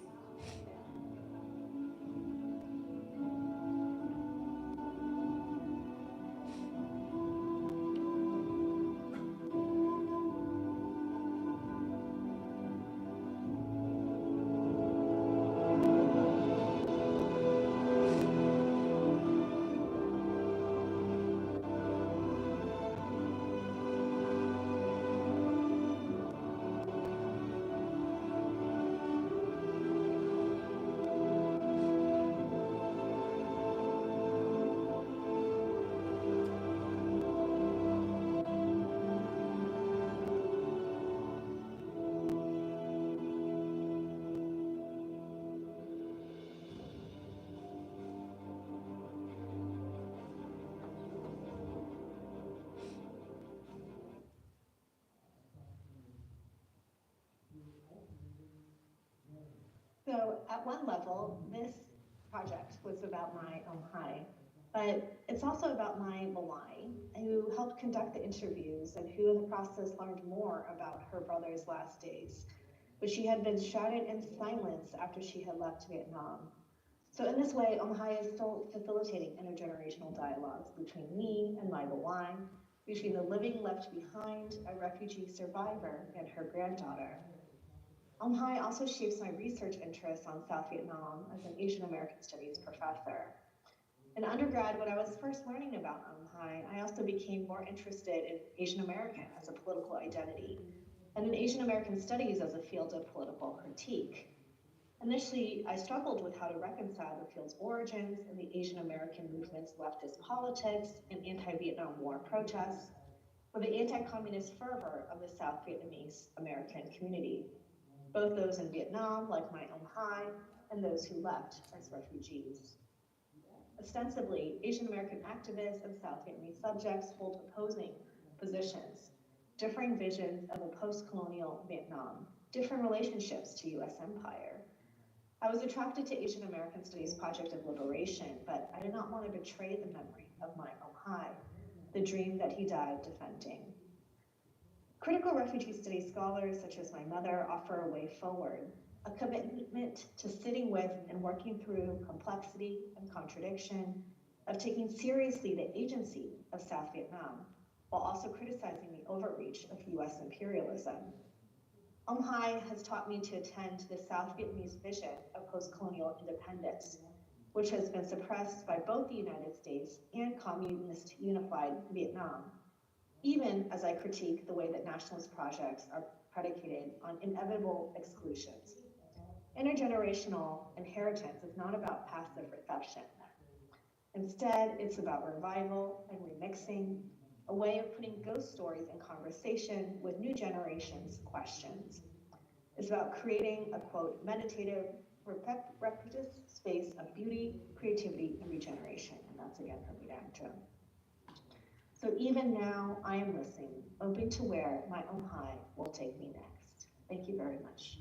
So at one level, this project was about my Hai, but it's also about my Malai, who helped conduct the interviews and who in the process learned more about her brother's last days, which she had been shrouded in silence after she had left Vietnam. So in this way, Hai is still facilitating intergenerational dialogues between me and my Malai, between the living left behind, a refugee survivor, and her granddaughter. Hai also shapes my research interests on South Vietnam as an Asian American Studies professor. In undergrad, when I was first learning about Hai, I also became more interested in Asian American as a political identity, and in Asian American Studies as a field of political critique. Initially, I struggled with how to reconcile the field's origins and the Asian American movement's leftist politics and anti-Vietnam War protests, with the anti-communist fervor of the South Vietnamese American community, both those in Vietnam, like my Hai, and those who left as refugees. Ostensibly, Asian American activists and South Vietnamese subjects hold opposing positions, differing visions of a post-colonial Vietnam, different relationships to US empire. I was attracted to Asian American Studies Project of Liberation, but I did not want to betray the memory of my Hai, the dream that he died defending. Critical refugee studies scholars such as my mother offer a way forward, a commitment to sitting with and working through complexity and contradiction, of taking seriously the agency of South Vietnam, while also criticizing the overreach of US imperialism. Hai has taught me to attend to the South Vietnamese vision of post-colonial independence, which has been suppressed by both the United States and communist unified Vietnam, even as I critique the way that nationalist projects are predicated on inevitable exclusions. Intergenerational inheritance is not about passive reception. Instead, it's about revival and remixing, a way of putting ghost stories in conversation with new generations' questions. It's about creating a, quote, meditative, repetitive space of beauty, creativity, and regeneration. And that's again from Moderator. So even now, I am listening, open to where my Hai will take me next. Thank you very much.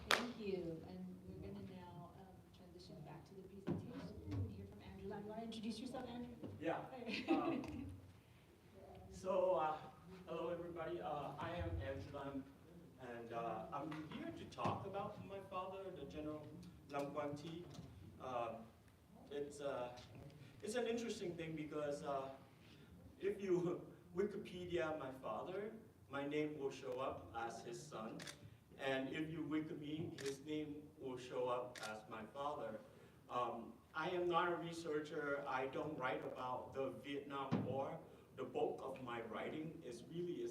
Thank you. And we're going to now transition back to the presentation and hear from Andrew. You want to introduce yourself, Andrew? Yeah. Hello everybody. I am Andrew Lam, and I'm here to talk about my father, the General Lam Quang Thi. It's an interesting thing because if you Wikipedia my father, my name will show up as his son, and if you Wiki me, his name will show up as my father. I am not a researcher. I don't write about the Vietnam War. The bulk of my writing is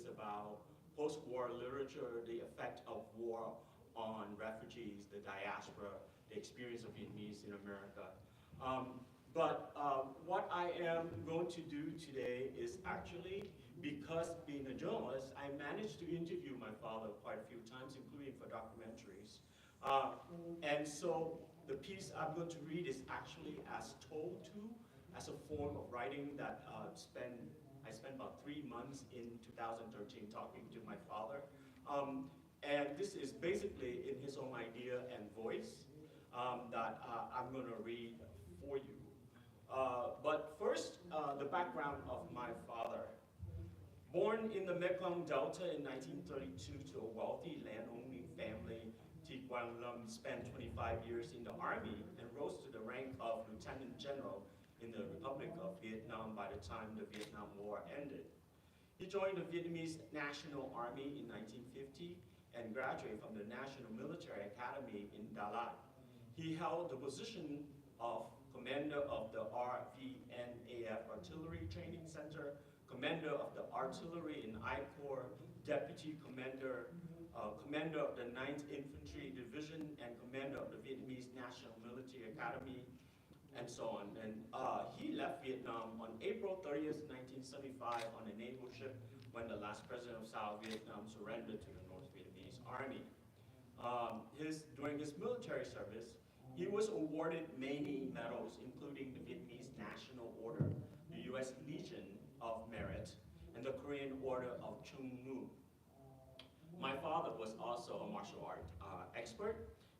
about post-war literature, the effect of war on refugees, the diaspora, the experience of Vietnamese in America. What I am going to do today is actually, because being a journalist, I managed to interview my father quite a few times, including for documentaries. And so the piece I'm going to read is actually as told to as a form of writing that I spent about 3 months in 2013 talking to my father. And this is basically in his own idea and voice that I'm going to read for you. But first, the background of my father. Born in the Mekong Delta in 1932 to a wealthy land-owning family, Quang spent 25 years in the army and rose to the rank of Lieutenant General in the Republic of Vietnam by the time the Vietnam War ended. He joined the Vietnamese National Army in 1950 and graduated from the National Military Academy in Dalat. He held the position of Commander of the ARVN Artillery Training Center, Commander of the Artillery in I Corps, Deputy Commander, Commander of the 9th Infantry Division, and Commander of the Vietnamese National Military Academy, and so on. And he left Vietnam on April 30th, 1975 on a naval ship when the last president of South Vietnam surrendered to the North Vietnamese Army. During his military service, he was awarded many medals, including the Vietnamese National Order, the U.S. Legion of Merit, and the Korean Order of Chung Mu. My father was also a martial art expert.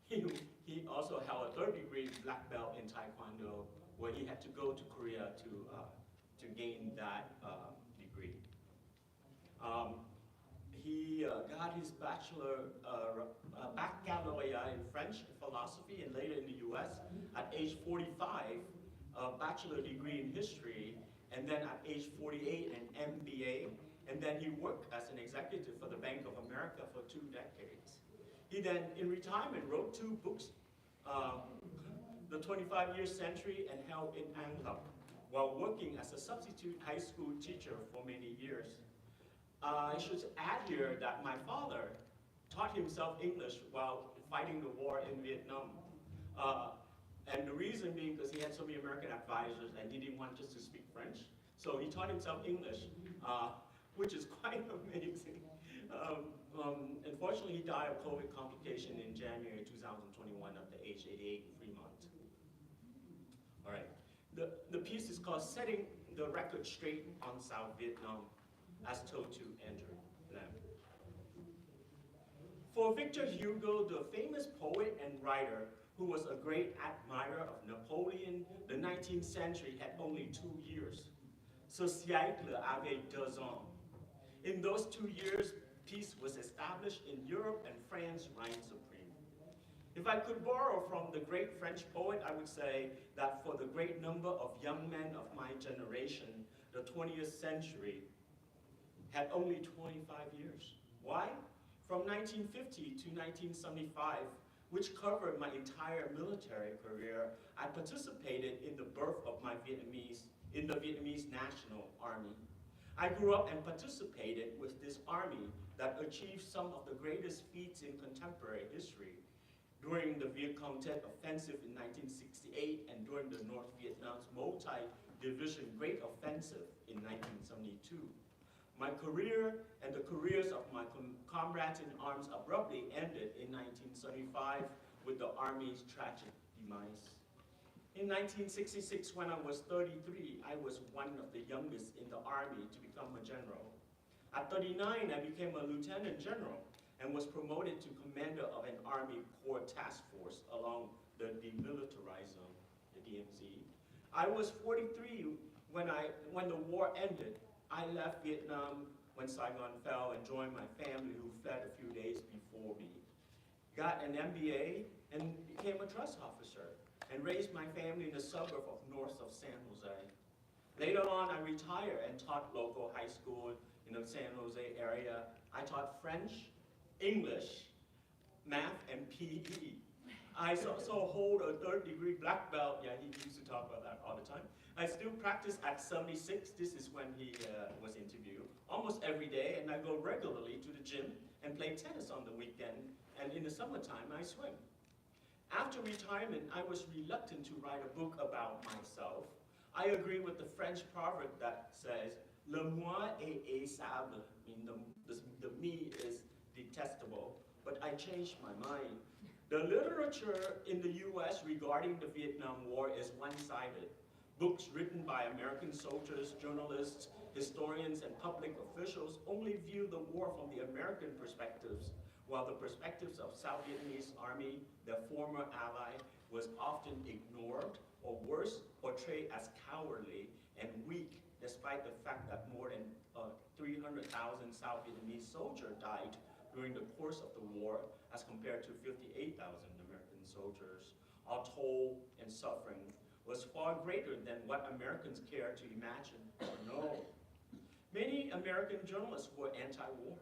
He also held a 3rd-degree black belt in Taekwondo, where he had to go to Korea to gain that degree. He got his baccalaureate in French and philosophy, and later in the U.S. At age 45, a bachelor degree in history, and then at age 48, an MBA, and then he worked as an executive for the Bank of America for 2 decades. He then, in retirement, wrote 2 books, The 25-Year Century and Hell in Angkor, while working as a substitute high school teacher for many years. I should add here that my father taught himself English while fighting the war in Vietnam. And the reason being because he had so many American advisors and he didn't want us to speak French. So he taught himself English, which is quite amazing. Unfortunately, he died of COVID complication in January 2021 at the age 88 in Fremont. All right. The piece is called Setting the Record Straight on South Vietnam, as told to Andrew Lam. For Victor Hugo, the famous poet and writer who was a great admirer of Napoleon, the 19th century had only 2 years. Ce siècle avait 2 ans. In those 2 years, peace was established in Europe and France reigned supreme. If I could borrow from the great French poet, I would say that for the great number of young men of my generation, the 20th century had only 25 years. Why? From 1950 to 1975, which covered my entire military career, I participated in the birth of the Vietnamese National Army. I grew up and participated with this army that achieved some of the greatest feats in contemporary history during the Viet Cong Tet Offensive in 1968 and during the North Vietnam's multi-division Great Offensive in 1972. My career and the careers of my comrades in arms abruptly ended in 1975 with the Army's tragic demise. In 1966, when I was 33, I was one of the youngest in the Army to become a general. At 39, I became a lieutenant general and was promoted to commander of an Army Corps task force along the demilitarized zone, the DMZ. I was 43 when the war ended. I left Vietnam when Saigon fell and joined my family who fled a few days before me. Got an MBA and became a trust officer and raised my family in the suburb of north of San Jose. Later on, I retired and taught local high school in the San Jose area. I taught French, English, math, and PE. I also hold a 3rd-degree black belt. Yeah, he used to talk about that all the time. I still practice at 76. This is when he was interviewed. Almost every day, and I go regularly to the gym and play tennis on the weekend. And in the summertime, I swim. After retirement, I was reluctant to write a book about myself. I agree with the French proverb that says, "Le moi est haïssable," meaning the me is detestable. But I changed my mind. The literature in the U.S. regarding the Vietnam War is one-sided. Books written by American soldiers, journalists, historians, and public officials only view the war from the American perspectives, while the perspectives of South Vietnamese Army, their former ally, was often ignored, or worse, portrayed as cowardly and weak, despite the fact that more than 300,000 South Vietnamese soldiers died during the course of the war, as compared to 58,000 American soldiers. Our toll and suffering was far greater than what Americans care to imagine or know. Many American journalists were anti-war.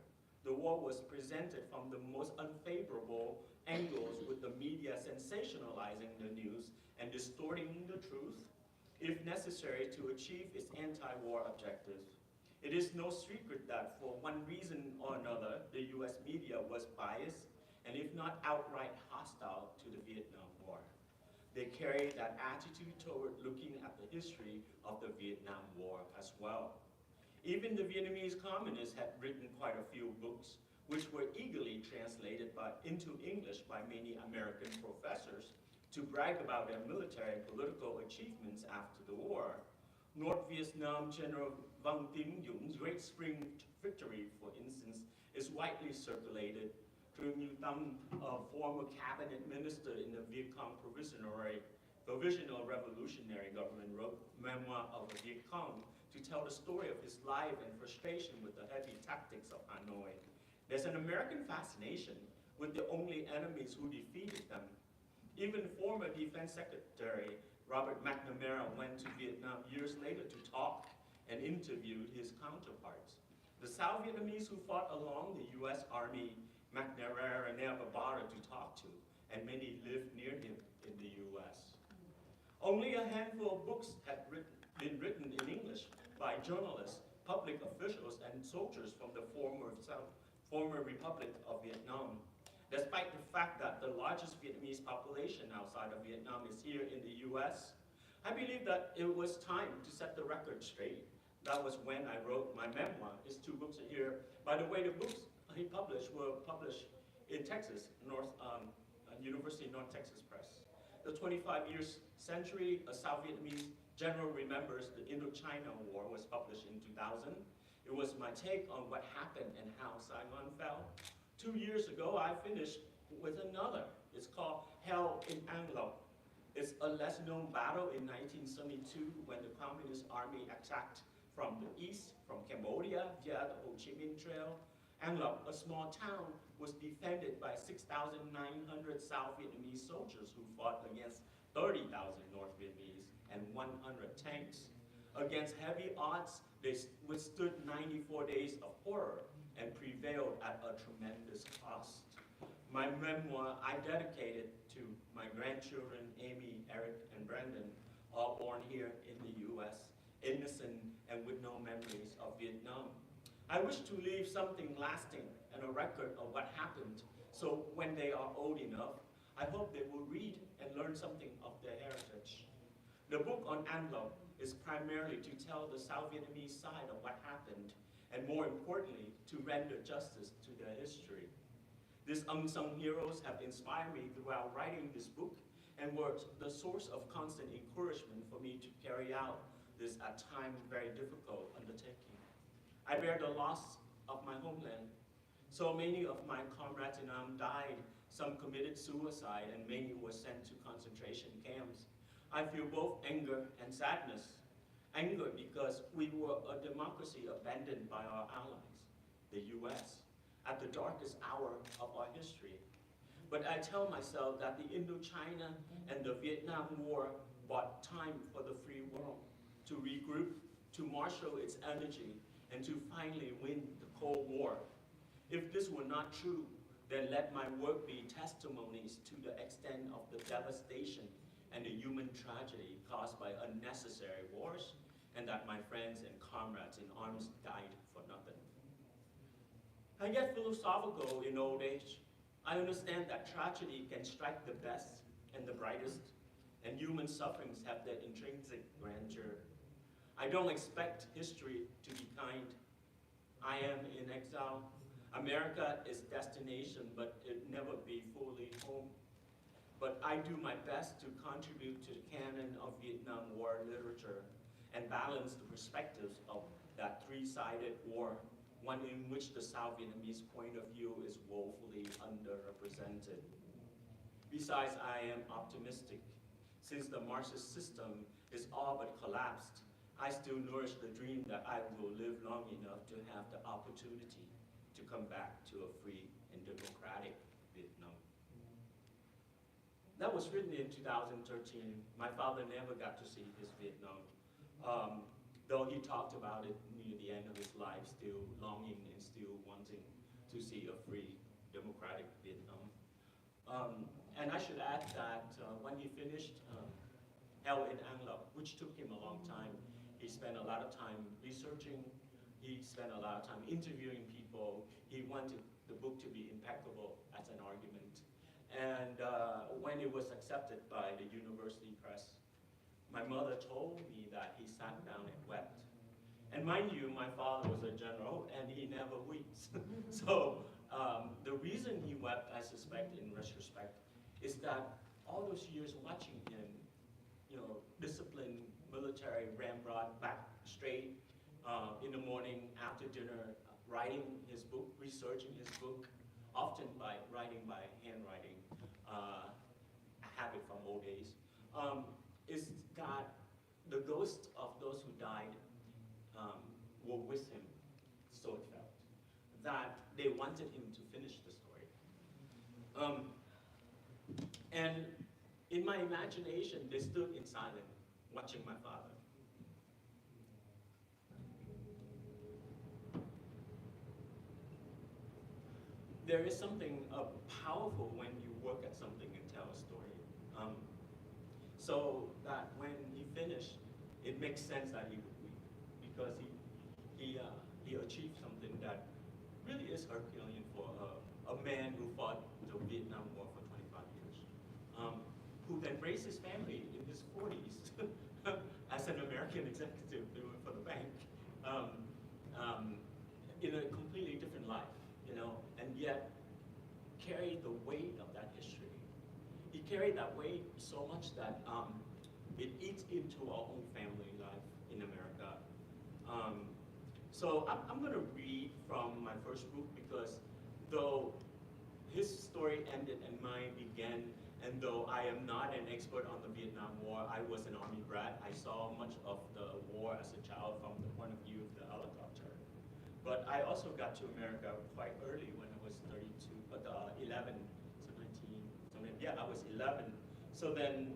The war was presented from the most unfavorable angles, with the media sensationalizing the news and distorting the truth, if necessary, to achieve its anti-war objectives. It is no secret that for one reason or another, the US media was biased and if not outright hostile to the Vietnam War. They carried that attitude toward looking at the history of the Vietnam War as well. Even the Vietnamese communists had written quite a few books, which were eagerly translated into English by many American professors to brag about their military and political achievements after the war. North Vietnam General Van Dinh Duy's Great Spring Victory, for instance, is widely circulated. Truong Như Tam, a former cabinet minister in the Viet Cong Provisional Revolutionary Government, wrote Memoir of the Viet Cong to tell the story of his life and frustration with the heavy tactics of Hanoi. There's an American fascination with the only enemies who defeated them. Even former Defense Secretary Robert McNamara went to Vietnam years later to talk and interviewed his counterparts. The South Vietnamese who fought along the US Army, McNamara never bothered to talk to, and many lived near him in the US. Only a handful of books had been written in English by journalists, public officials, and soldiers from the former Republic of Vietnam. Despite the fact that the largest Vietnamese population outside of Vietnam is here in the US, I believe that it was time to set the record straight. That was when I wrote my memoir. His two books are here. By the way, the books he published were published in Texas, University of North Texas Press. The 25-year century, a South Vietnamese general remembers the Indochina War was published in 2000. It was my take on what happened and how Saigon fell. 2 years ago, I finished with another. It's called Hell in An Loc. It's a less-known battle in 1972 when the Communist Army attacked from the east, from Cambodia, via the Ho Chi Minh Trail. An Loc, a small town, was defended by 6,900 South Vietnamese soldiers who fought against 30,000 North Vietnamese and 100 tanks. Against heavy odds, they withstood 94 days of horror and prevailed at a tremendous cost. My memoir I dedicated to my grandchildren, Amy, Eric, and Brandon, all born here in the US, innocent and with no memories of Vietnam. I wish to leave something lasting and a record of what happened, so when they are old enough, I hope they will read and learn something of their heritage. The book on An Loc is primarily to tell the South Vietnamese side of what happened, and more importantly, to render justice to their history. These unsung heroes have inspired me throughout writing this book and were the source of constant encouragement for me to carry out this at times very difficult undertaking. I bear the loss of my homeland. So many of my comrades in arms died, some committed suicide, and many were sent to concentration camps. I feel both anger and sadness. Anger because we were a democracy abandoned by our allies, the US, at the darkest hour of our history. But I tell myself that the Indochina and the Vietnam War bought time for the free world to regroup, to marshal its energy, and to finally win the Cold War. If this were not true, then let my work be testimonies to the extent of the devastation and the human tragedy caused by unnecessary wars, and that my friends and comrades in arms died for nothing. I get philosophical in old age. I understand that tragedy can strike the best and the brightest, and human sufferings have their intrinsic grandeur. I don't expect history to be kind. I am in exile. America is destination, but it never be fully home. but I do my best to contribute to the canon of Vietnam War literature and balance the perspectives of that three-sided war, one in which the South Vietnamese point of view is woefully underrepresented. Besides, I am optimistic. Since the Marxist system is all but collapsed, I still nourish the dream that I will live long enough to have the opportunity to come back to a free and democratic Vietnam. That was written in 2013. My father never got to see his Vietnam, though he talked about it near the end of his life, still longing and still wanting to see a free, democratic Vietnam. And I should add that when he finished Hell in An Lộc, which took him a long time, he spent a lot of time researching, he spent a lot of time interviewing people, he wanted the book to be impeccable as an argument. And when it was accepted by the university press, my mother told me that he sat down and wept. And mind you, my father was a general and he never weeps. So the reason he wept, I suspect in retrospect, is that all those years watching him, disciplined military, ramrod, back straight, in the morning, after dinner, writing his book, researching his book, often by writing by handwriting, a habit from old days, is that the ghosts of those who died were with him, so it felt, that they wanted him to finish the story. And in my imagination, they stood in silence, watching my father. There is something powerful when you work at something and tell a story. So that when he finished, it makes sense that he would weep, because he achieved something that really is Herculean for a man who fought the Vietnam War for 25 years, who then raised his family in his 40s as an American executive doing for the bank, in a completely different life, and yet carried the weight of that history. He carried that weight so much that it eats into our own family life in America. So I'm going to read from my first book, because though his story ended and mine began, and though I am not an expert on the Vietnam War, I was an Army brat. I saw much of the war as a child from the point of view of the helicopter. But I also got to America quite early when I was 11, so 19, yeah, I was 11. So then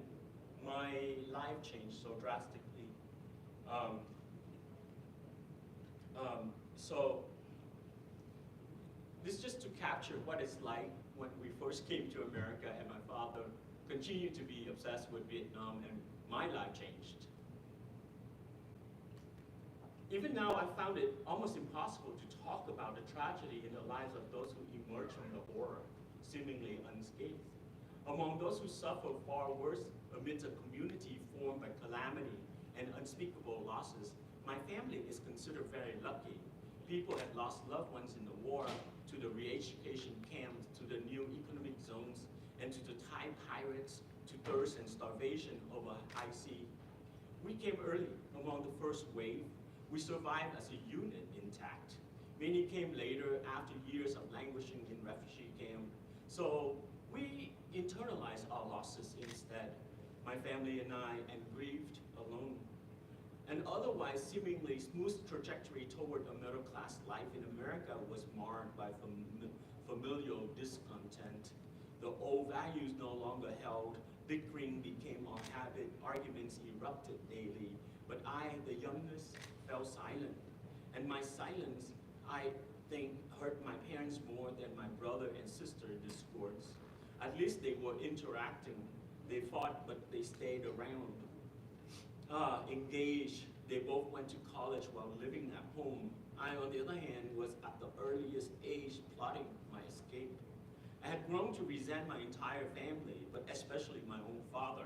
my life changed so drastically. So this is just to capture what it's like when we first came to America and my father continued to be obsessed with Vietnam, and my life changed. Even now, I found it almost impossible to talk about the tragedy in the lives of those who emerged from the horror, seemingly unscathed. Among those who suffer far worse amidst a community formed by calamity and unspeakable losses, my family is considered very lucky. People had lost loved ones in the war, to the re-education camps, to the new economic zones, and to the Thai pirates, to thirst and starvation over high sea. We came early among the first wave. We survived as a unit intact. Many came later after years of languishing in refugee camp. So we internalized our losses instead, my family and I, and grieved alone. An otherwise seemingly smooth trajectory toward a middle-class life in America was marred by familial discontent. The old values no longer held, bickering became our habit, arguments erupted daily, but I, the youngest, fell silent. And my silence, I think, hurt my parents more than my brother and sister discords. At least they were interacting. They fought, but they stayed around. Engaged, they both went to college while living at home. I, on the other hand, was at the earliest age plotting my escape. I had grown to resent my entire family, but especially my own father.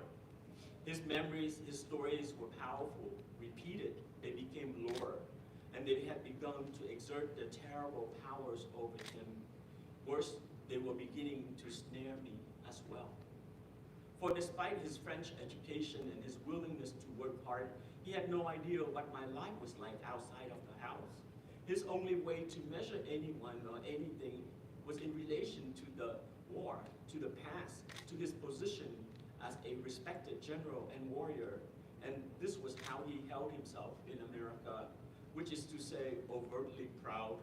His memories, his stories were powerful, repeated, they became lore, and they had begun to exert their terrible powers over him. Worse, they were beginning to snare me as well. For despite his French education and his willingness to work hard, he had no idea what my life was like outside of the house. His only way to measure anyone or anything was in relation to the war, to the past, to his position as a respected general and warrior. And this was how he held himself in America, which is to say, overtly proud,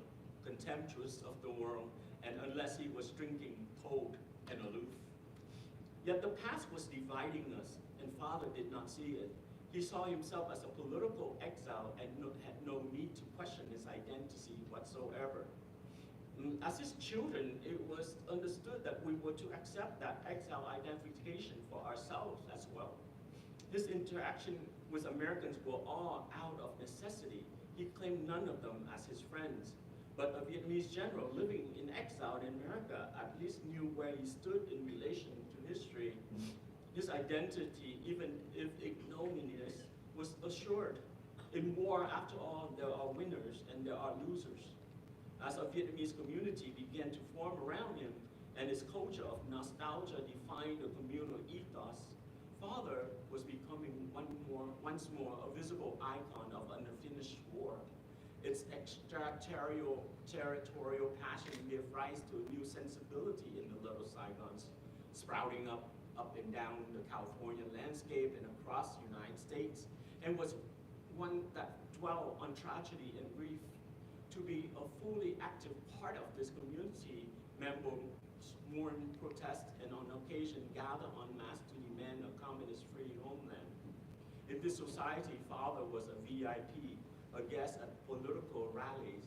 contemptuous of the world, and unless he was drinking, cold and aloof. Yet the past was dividing us, and Father did not see it. He saw himself as a political exile and had no need to question his identity whatsoever. As his children, it was understood that we were to accept that exile identification for ourselves as well. His interaction with Americans were all out of necessity. He claimed none of them as his friends. But a Vietnamese general living in exile in America at least knew where he stood in relation to history. His identity, even if ignominious, was assured. In war, after all, there are winners and there are losers. As a Vietnamese community began to form around him and his culture of nostalgia defined a communal ethos, Father was becoming once more a visible icon of an unfinished war. Its extraterritorial passion gave rise to a new sensibility in the Little Saigons, sprouting up and down the California landscape and across the United States, and was one that dwelled on tragedy and grief. To be a fully active part of this community, members mourn, protest, and on occasion gather en masse to demand a communist-free homeland. In this society, Father was a VIP, a guest at political rallies,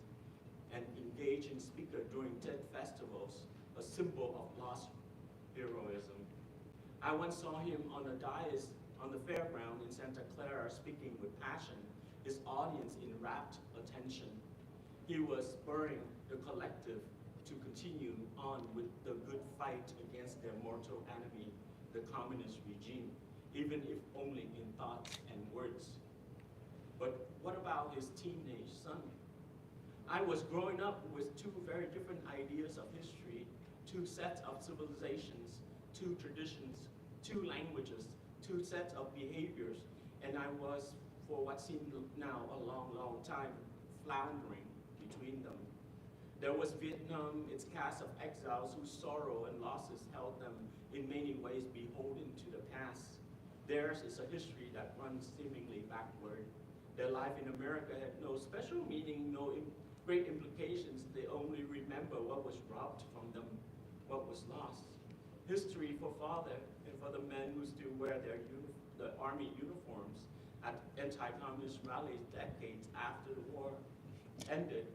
an engaging speaker during TED festivals, a symbol of lost heroism. I once saw him on a dais on the fairground in Santa Clara speaking with passion, his audience in rapt attention. He was spurring the collective to continue on with the good fight against their mortal enemy, the communist regime, even if only in thoughts and words. But what about his teenage son? I was growing up with two very different ideas of history, two sets of civilizations, two traditions, two languages, two sets of behaviors, and I was, for what seemed now a long, long time, floundering between them. There was Vietnam, its cast of exiles whose sorrow and losses held them in many ways beholden to the past. Theirs is a history that runs seemingly backward. Their life in America had no special meaning, no great implications. They only remember what was robbed from them, what was lost. History for Father and for the men who still wear the army uniforms at anti-communist rallies decades after the war ended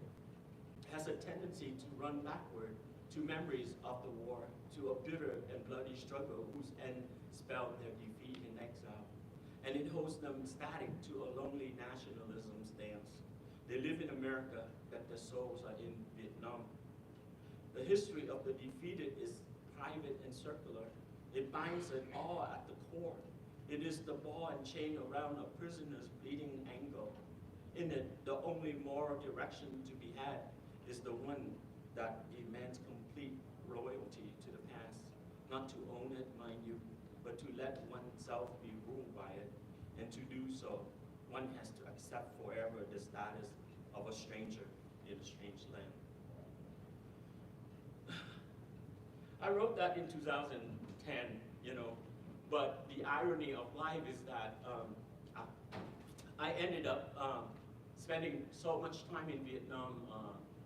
has a tendency to run backward to memories of the war, to a bitter and bloody struggle whose end spelled their defeat in exile. And it holds them static to a lonely nationalism stance. They live in America, but their souls are in Vietnam. The history of the defeated is private and circular. It binds it all at the core. It is the ball and chain around a prisoner's bleeding ankle. In it, the only moral direction to be had is the one that demands complete loyalty to the past. Not to own it, mind you, but to let oneself be ruled by it. And to do so, one has to accept forever the status of a stranger in a strange land. I wrote that in 2010, but the irony of life is that I ended up spending so much time in Vietnam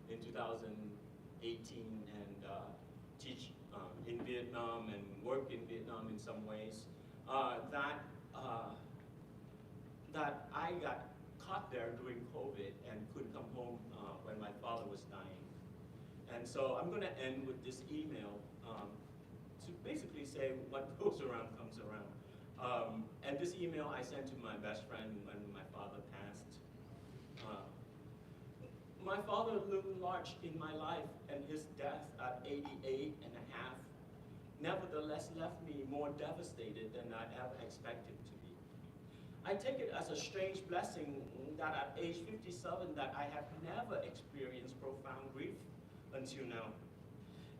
in 2018 and teach in Vietnam and work in Vietnam in some ways, that I got caught there during COVID and couldn't come home when my father was dying. And so I'm going to end with this email to basically say what goes around comes around. And this email I sent to my best friend when my father passed. My father loomed large in my life, and his death at 88 and a half nevertheless left me more devastated than I ever expected to be. I take it as a strange blessing that at age 57 that I have never experienced profound grief until now.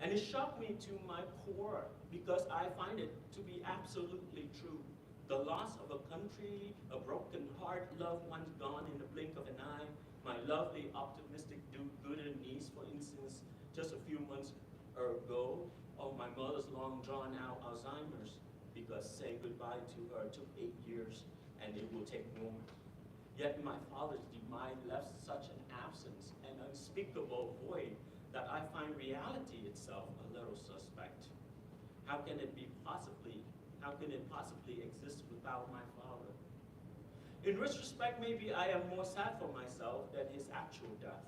And it shocked me to my core because I find it to be absolutely true. The loss of a country, a broken heart, loved ones gone in the blink of an eye, my lovely, optimistic do-gooder niece, for instance, just a few months ago, oh, my mother's long drawn-out Alzheimer's, because saying goodbye to her took 8 years, and it will take more. Yet my father's demise left such an absence, an unspeakable void, that I find reality itself a little suspect. How can it possibly exist without my father? In retrospect, maybe I am more sad for myself than his actual death.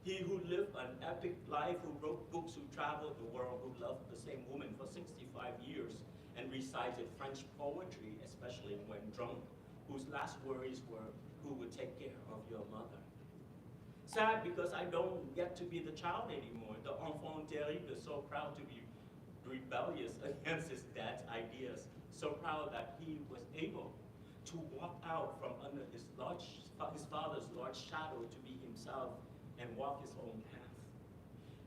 He who lived an epic life, who wrote books, who traveled the world, who loved the same woman for 65 years, and recited French poetry, especially when drunk, whose last worries were, who would take care of your mother? Sad because I don't get to be the child anymore, the enfant terrible, so proud to be rebellious against his dad's ideas, so proud that he was able to walk out from under his father's large shadow to be himself and walk his own path.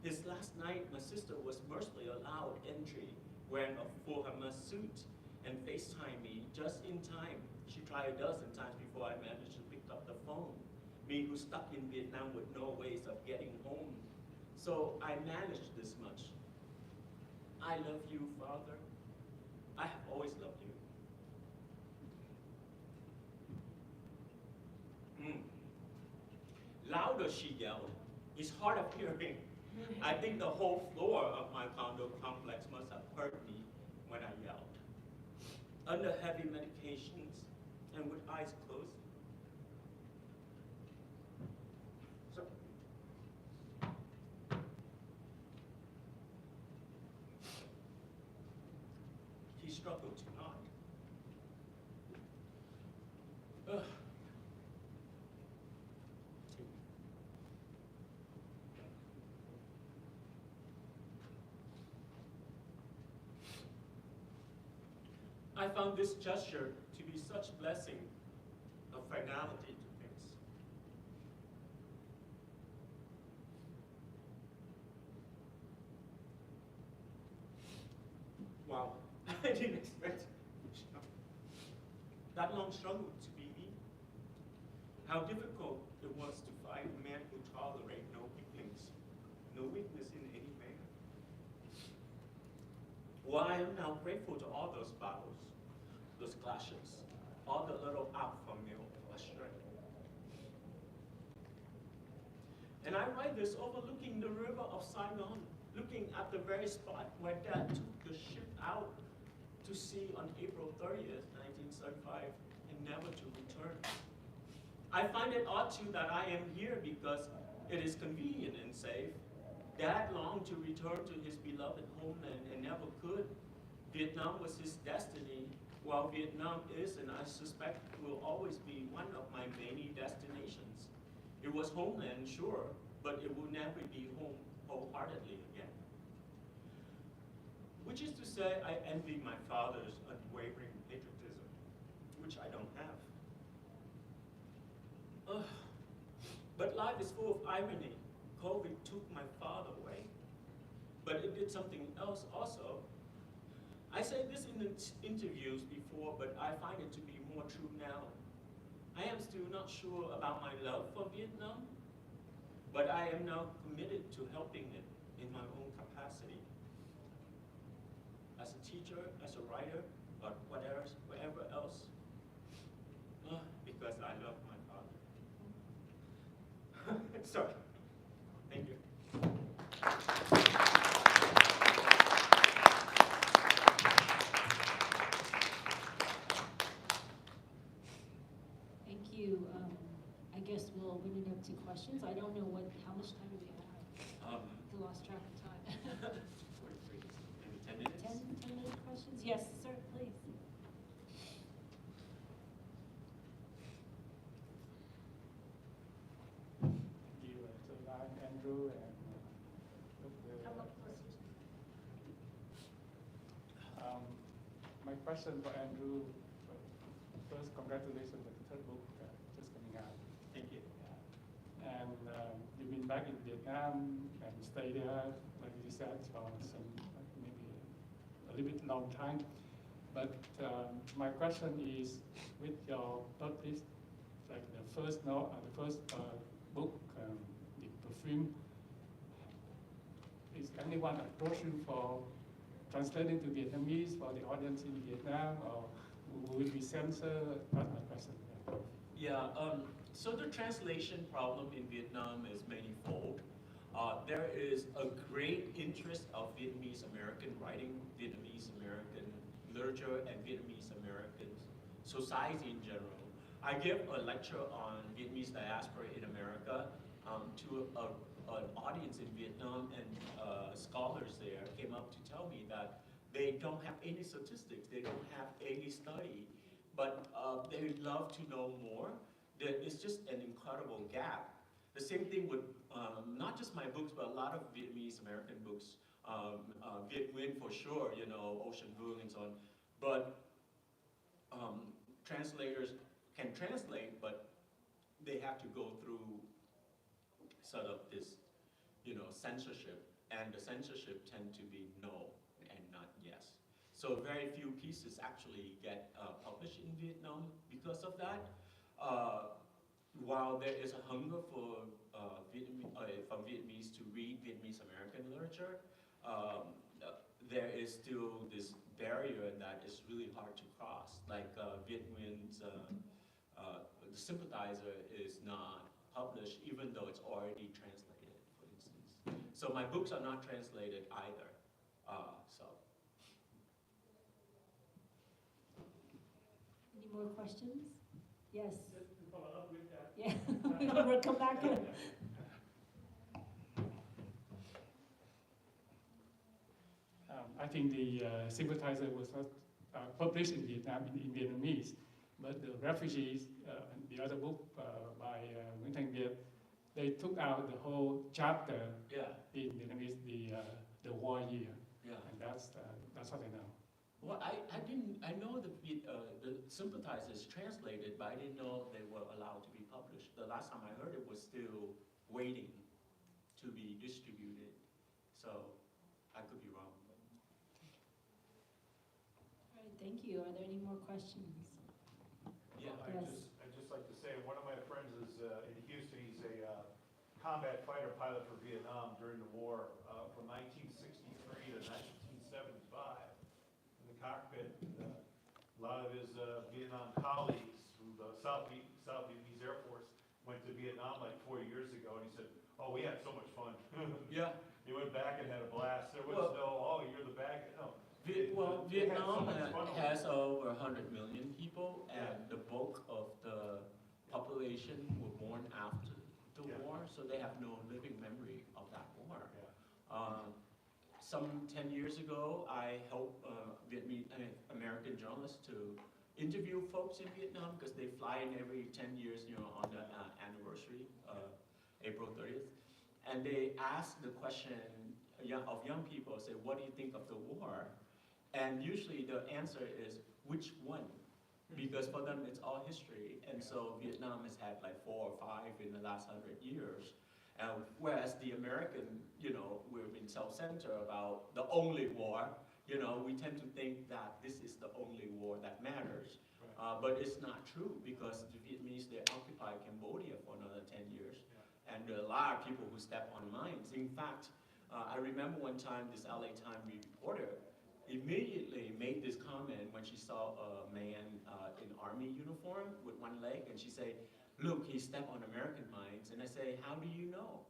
His last night, my sister was mercifully allowed entry, wearing a full Hamas suit, and FaceTime me just in time. She tried a dozen times before I managed to pick up the phone. Me who's stuck in Vietnam with no ways of getting home. So I managed this much. I love you, Father. I have always loved you. Louder, she yelled. It's hard of hearing. I think the whole floor of my condo complex must have heard me when I yelled. Under heavy medications and with eyes closed. So, he struggled to nod. I found this gesture to be such blessing of finality to things. Wow, I didn't expect that long struggle to be me. How difficult it was to find a man who tolerated no weaklings, no weakness in any man. Well, I am now grateful to all those battles, those clashes, all the little alpha male frustrations. And I write this overlooking the river of Saigon, looking at the very spot where Dad took the ship out to sea on April 30th, 1935, and never to return. I find it odd too that I am here because it is convenient and safe. Dad longed to return to his beloved homeland and never could. Vietnam was his destiny, while Vietnam is, and I suspect will always be, one of my many destinations. It was homeland, sure, but it will never be home wholeheartedly again. Which is to say, I envy my father's unwavering patriotism, which I don't have. But life is full of irony. COVID took my father away, but it did something else also. I said this in interviews before, but I find it to be more true now. I am still not sure about my love for Vietnam, but I am now committed to helping it in my own capacity. As a teacher, as a writer, or whatever else, because I love my father. Sorry. Thank you. Thank you. I guess we'll open it up to questions. I don't know how much time do we have? I lost track of time. 43, maybe 10 minutes? 10-minute questions? Yes, sir, please. Thank you, Zora and Andrew, and my question for Andrew, first, congratulations on the third book just coming out. Thank you. And you've been back in Vietnam and stayed there, like you research for some maybe a little bit long time. But my question is, with your published, like the first book, the film, is anyone approach you for translating to Vietnamese for the audience in Vietnam, or will it be censored? That's my question. Yeah, so the translation problem in Vietnam is manifold. There is a great interest of Vietnamese American writing, Vietnamese American literature, and Vietnamese American society in general. I give a lecture on Vietnamese diaspora in America to an audience in Vietnam, and scholars there came up to tell me that they don't have any statistics, they don't have any study, but they would love to know more. It's just an incredible gap. The same thing with not just my books, but a lot of Vietnamese American books, Viet Nguyen for sure, you know, Ocean Vuong and so on. But translators can translate, but they have to go through sort of this, you know, censorship, and the censorship tend to be no and not yes. So very few pieces actually get published in Vietnam because of that. While there is a hunger for Vietnamese to read Vietnamese American literature, there is still this barrier that is really hard to cross. Like Viet Nguyen's The Sympathizer is not published, even though it's already translated, for instance. So my books are not translated either. Any more questions? Yes. Just to follow up with that. Yeah, we'll come back to it. I think the Sympathizer was not published in Vietnam in Vietnamese, but the Refugees, the other book by Nguyễn Thanh Việt, they took out the whole chapter in Vietnamese, the war year. Yeah. And that's what I know. Well, I know the Sympathizer is translated, but I didn't know they were allowed to be published. The last time I heard it was still waiting to be distributed. So I could be wrong. All right, thank you. Are there any more questions? Yeah. I'd just like to say, one of my friends is in Houston. He's a combat fighter pilot for Vietnam during the war from 1963 to 1975. In the cockpit, a lot of his Vietnam colleagues from the South Vietnamese Air Force went to Vietnam like 4 years ago, and he said, "Oh, we had so much fun." Yeah. He went back and had a blast. There was no, "Oh, you're the bad guy." No. Vietnam has over 100 million people, and the bulk of the population were born after the war, so they have no living memory of that war. Some 10 years ago, I helped American journalists to interview folks in Vietnam, because they fly in every 10 years, you know, on the anniversary, April 30th. And they ask the question of young people, say, what do you think of the war? And usually the answer is, which one? Because for them, it's all history. And so Vietnam has had like 4 or 5 in the last 100 years. Whereas the American, you know, we've been self-centered about the only war. You know, we tend to think that this is the only war that matters. Right. But it's not true, because the Vietnamese, they occupied Cambodia for another 10 years. Yeah. And there are a lot of people who step on mines. In fact, I remember one time this LA Times reporter immediately made this comment when she saw a man in army uniform with one leg, and she said, "Look, he stepped on American mines." And I say, "How do you know?"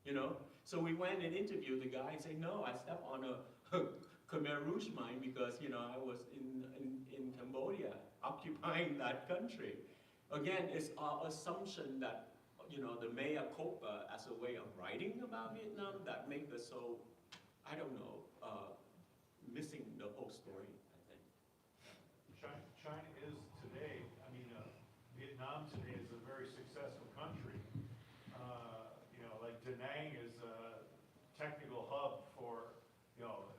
You know? So we went and interviewed the guy and say, "No, I stepped on a Khmer Rouge mine because, you know, I was in Cambodia occupying that country." Again, it's our assumption that, you know, the mea culpa as a way of writing about Vietnam that make us so, I don't know, missing the whole story, I think. China is today, Vietnam today is a very successful country. You know, like Da Nang is a technical hub for, you know,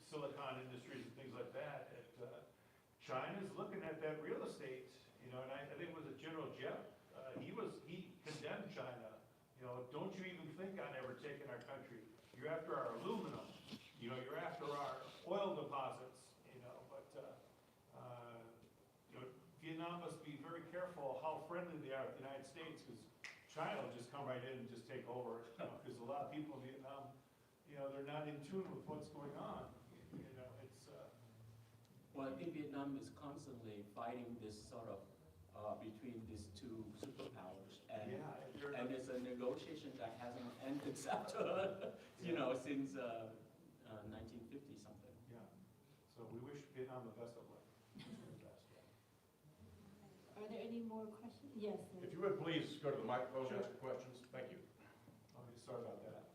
silicon industries and things like that. China's looking at that real estate, you know, and I think it was General Jeff, he condemned China. You know, don't you even think on ever taking our country. You're after our aluminum. you know, you're after our oil deposits, you know, but, you know, Vietnam must be very careful how friendly they are with the United States, because China will just come right in and just take over, you know, because a lot of people in Vietnam, you know, they're not in tune with what's going on, you know, it's, Well, I think Vietnam is constantly fighting this sort of, between these two superpowers, and it's a negotiation that hasn't ended after, you know, since 1950 something. Yeah, so we wish Vietnam the best of luck. Are there any more questions? Yes. If you would please go to the microphone and ask your questions. Thank you. Okay, sorry about that.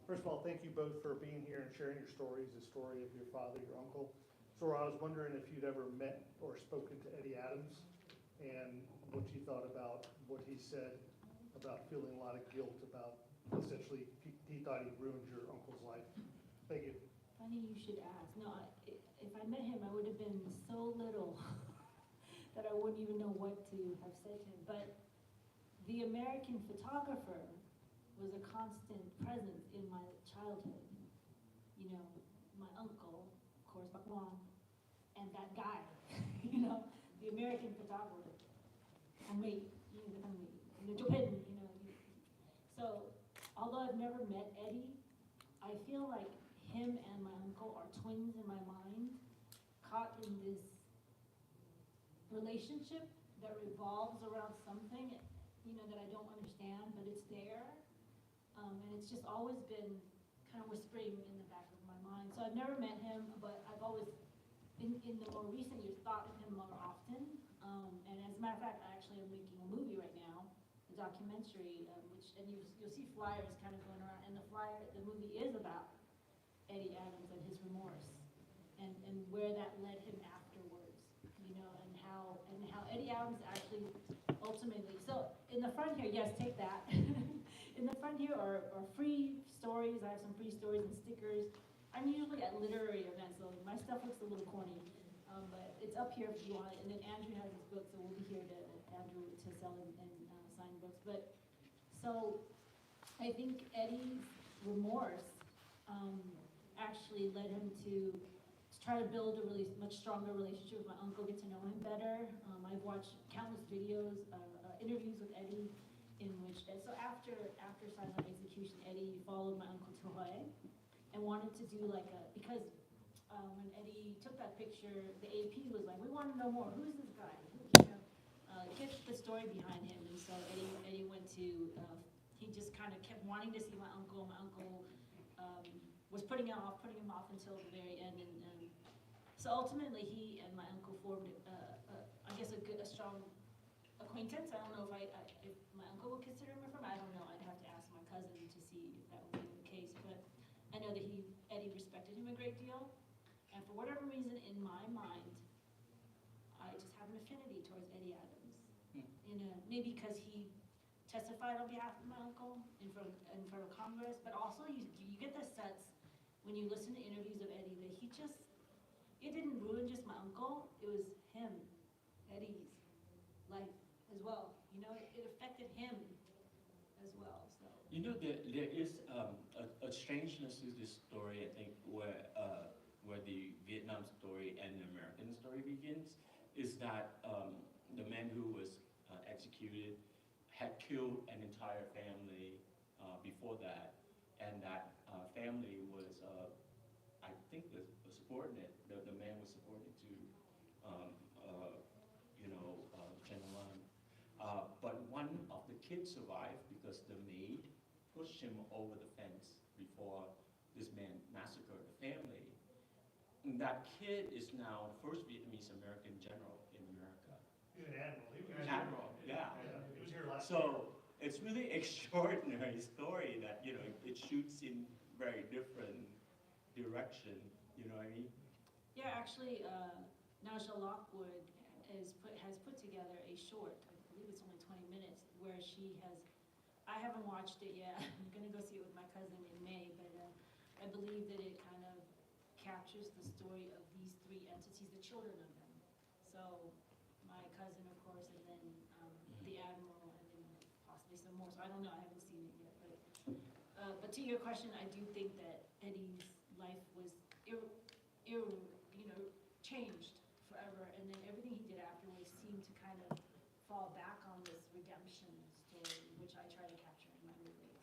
First of all, thank you both for being here and sharing your stories, the story of your father, your uncle. Zora, I was wondering if you'd ever met or spoken to Eddie Adams and what you thought about what he said about feeling a lot of guilt about essentially he thought he ruined your uncle's life. Thank you. Funny you should ask. No, if I met him, I would have been so little that I wouldn't even know what to have said to him. But the American photographer was a constant presence in my childhood. You know, my uncle, of course, Quang, and that guy, you know, the American photographer. So, although I've never met Eddie, I feel like him and my uncle are twins in my mind, caught in this relationship that revolves around something, you know, that I don't understand, but it's there. And it's just always been kind of whispering in the back of my mind. So I've never met him, but I've always, in the more recent years, thought of him more often. And as a matter of fact, I actually am making a movie right now, a documentary, and you'll see flyers kind of going around. And the movie is about Eddie Adams and his remorse, and where that led him afterwards, you know, and how Eddie Adams actually ultimately. So in the front here, yes, take that. In the front here are free stories. I have some free stories and stickers. I'm usually at literary events, so my stuff looks a little corny, but it's up here if you want it. And then Andrew has his book, so we'll be here to sell and sign books. But so I think Eddie's remorse actually led him to try to build a really much stronger relationship with my uncle, get to know him better. I've watched countless videos, interviews with Eddie, in which, so after silent execution, Eddie followed my uncle to Hawaii and wanted to do like because when Eddie took that picture, the AP was like, we want to know more. Who's this guy? Get the story behind him. And so Eddie went to, he just kind of kept wanting to see my uncle. My uncle was putting him off until the very end. And so ultimately he and my uncle formed, I guess, a strong acquaintance. I don't know if my uncle would consider him a friend. I don't know. I'd have to ask my cousin to see if that would be the case. But I know that Eddie respected him a great deal. And for whatever reason, in my mind, I just have an affinity towards Eddie Adams. Maybe because he testified on behalf of my uncle in front of Congress, but also you get the sense when you listen to interviews of Eddie that it didn't ruin just my uncle, it was him, Eddie's life as well. You know, it affected him as well. So you know, there is a strangeness to this story, I think, where the Vietnam story and the American story begins, is that the man who was executed had killed an entire family before that, and that family was, I think, was subordinate. The man was subordinate to, General. But one of the kids survived because the maid pushed him over the fence before this man massacred the family. And that kid is now first Vietnamese American general in America. He's an admiral. He was admiral, yeah. He was here last year. So it's really extraordinary story that, you know, it shoots in very different direction, you know what I mean? yeah, actually, Naja Lockwood has put together a short, I believe it's only 20 minutes, where she has, I haven't watched it yet, I'm gonna go see it with my cousin in May, but I believe that it kind of captures the story of these three entities, the children of them. So my cousin, of course, and then the admiral, and then possibly some more. So I don't know, I haven't seen it yet, but But to your question, I do think that Eddie's life was, changed forever, and then everything he did afterwards seemed to kind of fall back on this redemption story, which I try to capture in my movie.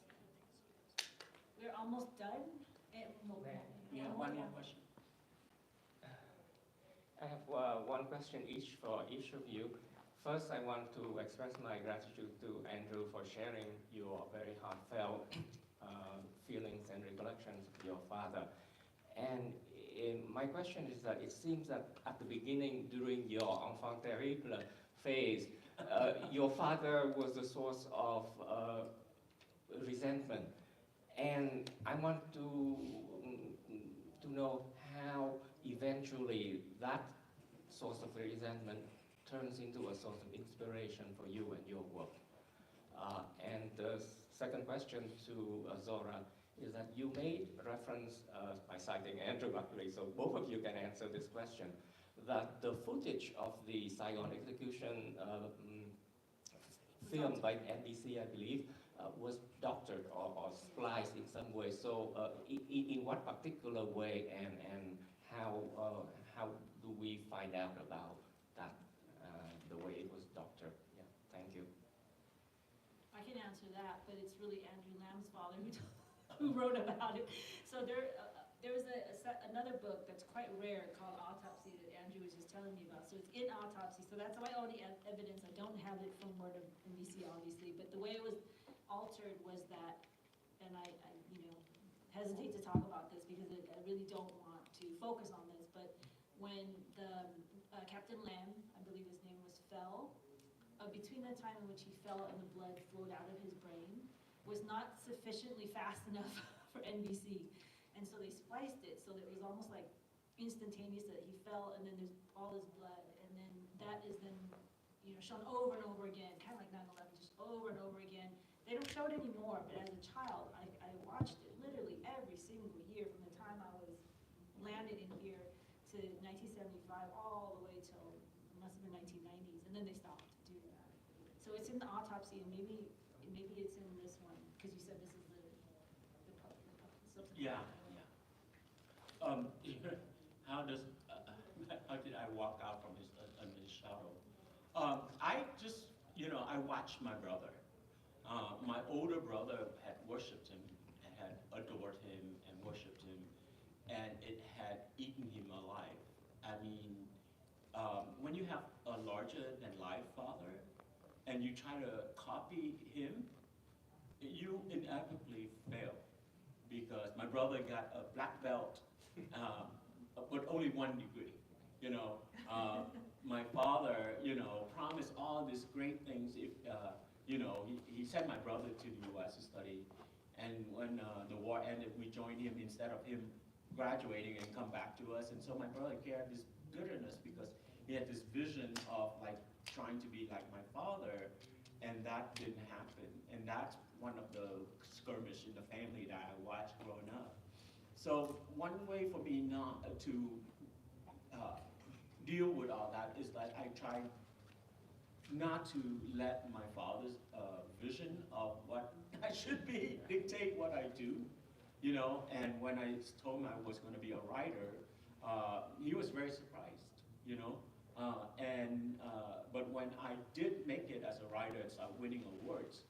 We're almost done. Yeah, one more question. I have one question each for each of you. First, I want to express my gratitude to Andrew for sharing your very heartfelt feelings and recollections of your father. And my question is that it seems that at the beginning, during your enfant terrible phase, your father was the source of resentment. And I want to know how eventually that source of resentment turns into a source of inspiration for you and your work. And the second question to Zora is that you made reference, by citing Andrew actually, so both of you can answer this question, that the footage of the Saigon execution filmed by NBC, I believe, was doctored or spliced in some way. So in what particular way and how do we find out about that, the way it was doctored? Yeah, thank you. I can answer that, but it's really Andrew Lamb's father who wrote about it. So there's another book that's quite rare called Autopsy that Andrew was just telling me about. So it's in Autopsy. So that's my only evidence. I don't have it from word of NBC, obviously, but the way it was altered was that, and I hesitate to talk about this because I really don't want to focus on this, but when the Captain Lam, I believe his name was, fell, between the time in which he fell and the blood flowed out of his brain was not sufficiently fast enough for NBC. And so they spliced it so that it was almost like instantaneous that he fell and then there's all this blood. And then that is then shown over and over again, kind of like 9/11, just over and over again. They don't show it anymore, but as a child, I watched it literally every single year from the time I was landed in here to 1975, all the way till, it must have been 1990s, and then they stopped doing that. So it's in the Autopsy, and maybe it's in this one, because you said this is the subsequent. Yeah, yeah. How did I walk out from his shadow? I just, I watched my brother. My older brother had worshipped him, and had adored him and worshipped him, and it had eaten him alive. I mean, when you have a larger-than-life father, and you try to copy him, you inevitably fail. Because my brother got a black belt, but only 1 degree. My father, promised all these great things. If he sent my brother to the U.S. to study, and when the war ended, we joined him instead of him graduating and come back to us. And so my brother carried this bitterness because he had this vision of trying to be like my father, and that didn't happen. And that's one of the skirmish in the family that I watched growing up. So one way for me not to deal with all that is that I try not to let my father's vision of what I should be dictate what I do, and when I told him I was going to be a writer, he was very surprised, but when I did make it as a writer and start winning awards,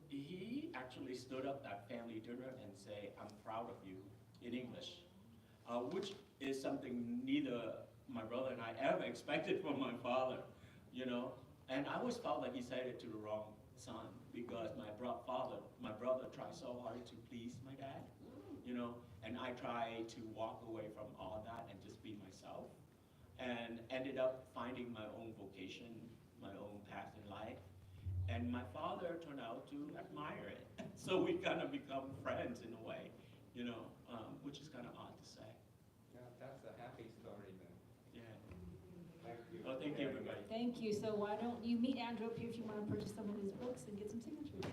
he actually stood up at family dinner and say, "I'm proud of you," in English, which is something neither my brother and I ever expected from my father, And I always felt like he said it to the wrong son, because my brother tried so hard to please my dad, and I tried to walk away from all that and just be myself, and ended up finding my own vocation, my own path in life. And my father turned out to admire it. So we kind of become friends in a way, which is kind of odd to say. Yeah, that's a happy story then. Yeah. Thank you. Well, thank you, everybody. Thank you. So why don't you meet Andrew up here if you want to purchase some of his books and get some signatures.